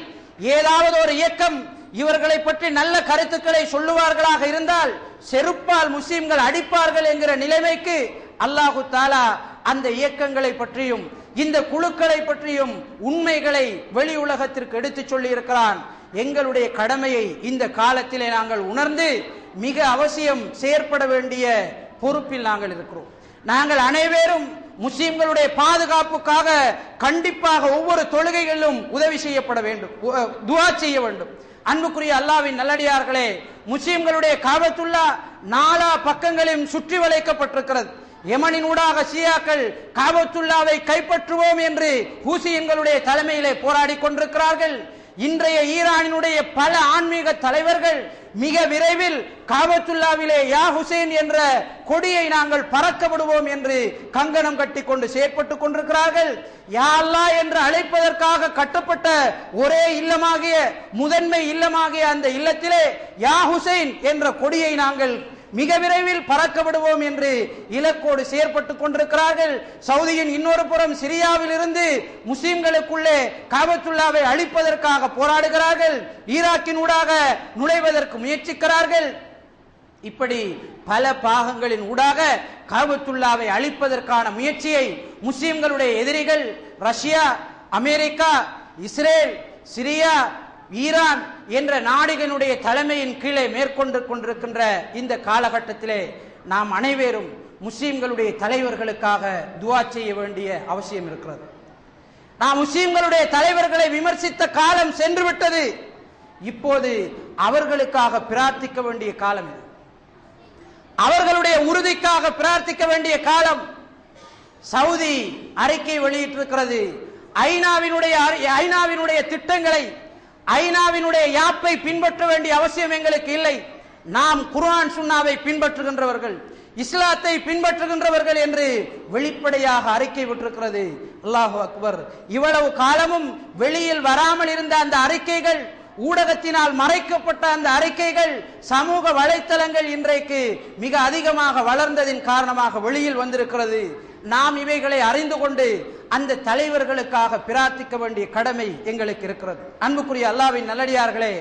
ஏதாவது ஒரு இயக்கம் இவர்களை பற்றி நல்ல கருத்துக்களை சொல்லுவார்களாக இருந்தால் செருப்பால் முஸ்லிம்கள் அடிப்பார்கள் என்கிற நிலைமைக்கு அல்லாஹு தாலா அந்த இயக்கங்களை பற்றியும் இந்த குழுக்களை பற்றியும் உண்மைகளை வெளி உலகத்திற்கு எடுத்து சொல்லி இருக்கிறான். எங்களுடைய கடமையை இந்த காலத்திலே நாங்கள் உணர்ந்து மிக அவசியம் செயற்பட வேண்டிய பொறுப்பில் நாங்கள் இருக்கிறோம். நாங்கள் அனைவரும் முஸ்லிம்களுடைய பாதுகாப்புக்காக கண்டிப்பாக ஒவ்வொரு தொழுகைகளிலும் உதவி செய்யப்பட வேண்டும், துஆ செய்ய வேண்டும். அன்புக்குரிய அல்லாஹ்வின் நல்லடியார்களே, முஸ்லிம்களுடைய காபத்துல்லா நாலா பக்கங்களிலும் சுற்றி வளைக்கப்பட்டிருக்கிறது. யமனின் ஊடாக ஷியாக்கள் காபத்துல்லாவை கைப்பற்றுவோம் என்று ஹூசியன்களுடைய தலைமையிலே போராடி கொண்டிருக்கிறார்கள். இன்றைய ஈரானினுடைய பல ஆன்மீக தலைவர்கள் மிக விரைவில் காபத்துல்லாவிலே யா ஹுசேன் என்ற கொடியை நாங்கள் பறக்க விடுவோம் என்று கங்கணம் கட்டி கொண்டு செயற்பட்டுக் கொண்டிருக்கிறார்கள். யா அல்லாஹ் என்று அழைப்பதற்காக கட்டப்பட்ட ஒரே இல்லமாகிய முதன்மை இல்லமாகிய அந்த இல்லத்திலே யா ஹுசைன் என்ற கொடியை நாங்கள் மிக விரைவில் பறக்க விடுவோம் என்று இலக்கோடு செயற்பட்டுக் கொண்டிருக்கிறார்கள். சவுதியின் இன்னொரு புறம் சிரியாவில் இருந்து முஸ்லிம்களுக்குள்ளே காபத்துல்லாவை அழிப்பதற்காக போராடுகிறார்கள். ஈராக்கின் ஊடாக நுழைவதற்கு முயற்சிக்கிறார்கள். இப்படி பல பாகங்களின் ஊடாக காபத்துல்லாவை அழிப்பதற்கான முயற்சியை முஸ்லிம்களுடைய எதிரிகள் Russia, America, Israel, Syria, Iran என்ற நாடுகளுடைய தலைமையின் கீழே மேற்கொண்டு கொண்டிருக்கின்ற இந்த காலகட்டத்திலே நாம் அனைவரும் முஸ்லிம்களுடைய தலைவர்களுக்காக துஆ செய்ய வேண்டிய அவசியம் இருக்கிறது. நாம் முஸ்லிம்களுடைய தலைவர்களை விமர்சித்த காலம் சென்று விட்டது. இப்போது அவர்களுக்காக பிரார்த்திக்க வேண்டிய காலம் இது. அவர்களுடைய உறுதிக்காக பிரார்த்திக்க வேண்டிய காலம். சவுதி அறிக்கை வெளியிட்டிருக்கிறது. ஐநாவினுடைய திட்டங்களை, ஐநாவினுடைய யாப்பை பின்பற்ற வேண்டிய அவசியம் எங்களுக்கு இல்லை. நாம் குர்ஆன் சுன்னாவை பின்பற்றுகின்றவர்கள், இஸ்லாத்தை பின்பற்றுகின்றவர்கள் என்று வெளிப்படையாக அறிக்கை விட்டிருக்கிறது. அல்லாஹு அக்பர். இவ்வளவு காலமும் வெளியில் வராமல் இருந்த அந்த அறிக்கைகள், ஊடகத்தினால் மறைக்கப்பட்ட அந்த அறிக்கைகள், சமூக வலைத்தளங்கள் இன்றைக்கு மிக அதிகமாக வளர்ந்ததின் காரணமாக வெளியில் வந்திருக்கிறது. நாம் இவைகளை அறிந்து கொண்டு அந்த தலைவர்களுக்காக பிரார்த்திக்க வேண்டிய கடமை எங்களுக்கு இருக்கிறது. அன்புக்குரிய அல்லாஹ்வின் நல்லடியார்களே,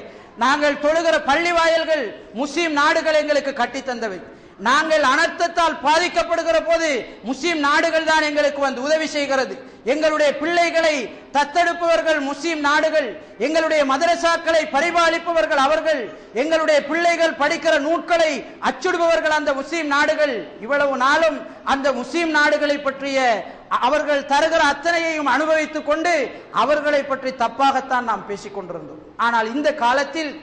நாங்கள் தொழுகிற பள்ளி வாயல்கள் முஸ்லிம் நாடுகள் எங்களுக்கு கட்டித்தந்தவை. நாங்கள் அனர்த்தத்தால் பாதிக்கப்படுகிற போது முஸ்லிம் நாடுகள் தான் எங்களுக்கு வந்து உதவி செய்கிறது. எங்களுடைய பிள்ளைகளை தத்தெடுப்பவர்கள் முஸ்லிம் நாடுகள், எங்களுடைய மதரசாக்களை பரிபாலிப்பவர்கள் அவர்கள், எங்களுடைய பிள்ளைகள் படிக்கிற நூல்களை அச்சிடுபவர்கள் அந்த முஸ்லிம் நாடுகள். இவ்வளவு நாளும் அந்த முஸ்லிம் நாடுகளை பற்றிய அவர்கள் தருகிற அத்தனையையும் அனுபவித்துக் கொண்டு அவர்களை பற்றி தப்பாகத்தான் நாம் பேசிக் கொண்டிருந்தோம். ஆனால் இந்த காலத்தில்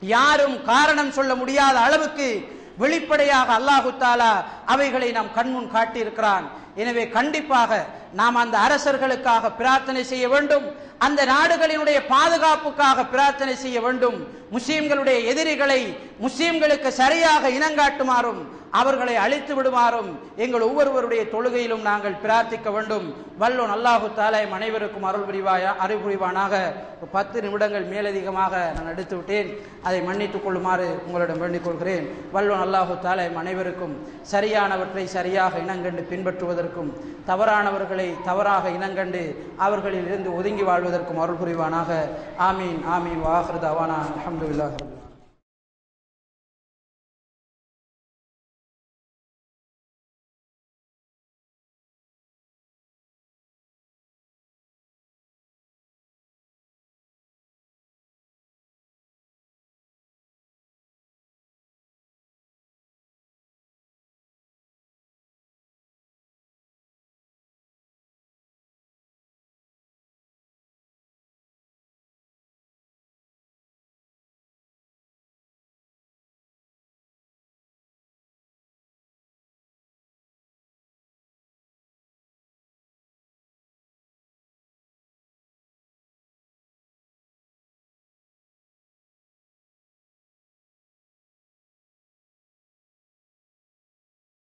யாரும் காரணம் சொல்ல முடியாத அளவுக்கு வெளிப்படையாக அல்லாஹு தஆலா அவைகளை நாம் கண்முன் காட்டியிருக்கிறான். எனவே கண்டிப்பாக நாம் அந்த அரசர்களுக்காக பிரார்த்தனை செய்ய வேண்டும், அந்த நாடுகளினுடைய பாதுகாப்புக்காக பிரார்த்தனை செய்ய வேண்டும். முஸ்லிம்களுடைய எதிரிகளை முஸ்லிம்களுக்கு சரியாக இனங்காட்டுமாறும் அவர்களை அழித்து விடுமாறும் எங்கள் ஒவ்வொருவருடைய தொழுகையிலும் நாங்கள் பிரார்த்திக்க வேண்டும். வல்லோன் அல்லாஹு தஆலா அனைவருக்கும் அருள் புரிவானாக. 10 நிமிடங்கள் மேலதிகமாக நான் எடுத்து விட்டேன், அதை மன்னித்துக் கொள்ளுமாறு உங்களிடம் வேண்டிக் கொள்கிறேன். வல்லோன் அல்லாஹு தஆலா அனைவருக்கும் சரியானவற்றை சரியாக இனங்கண்டு பின்பற்றுவதற்கும் தவறானவர்களை தவறாக இனங்கண்டு அவர்களில் இருந்து ஒதுங்கி வாழ்வதற்கும் அருள் புரிவானாக. ஆமீன் ஆமீன். வாஹிரு தஅவானா அல்ஹம்துலில்லாஹி.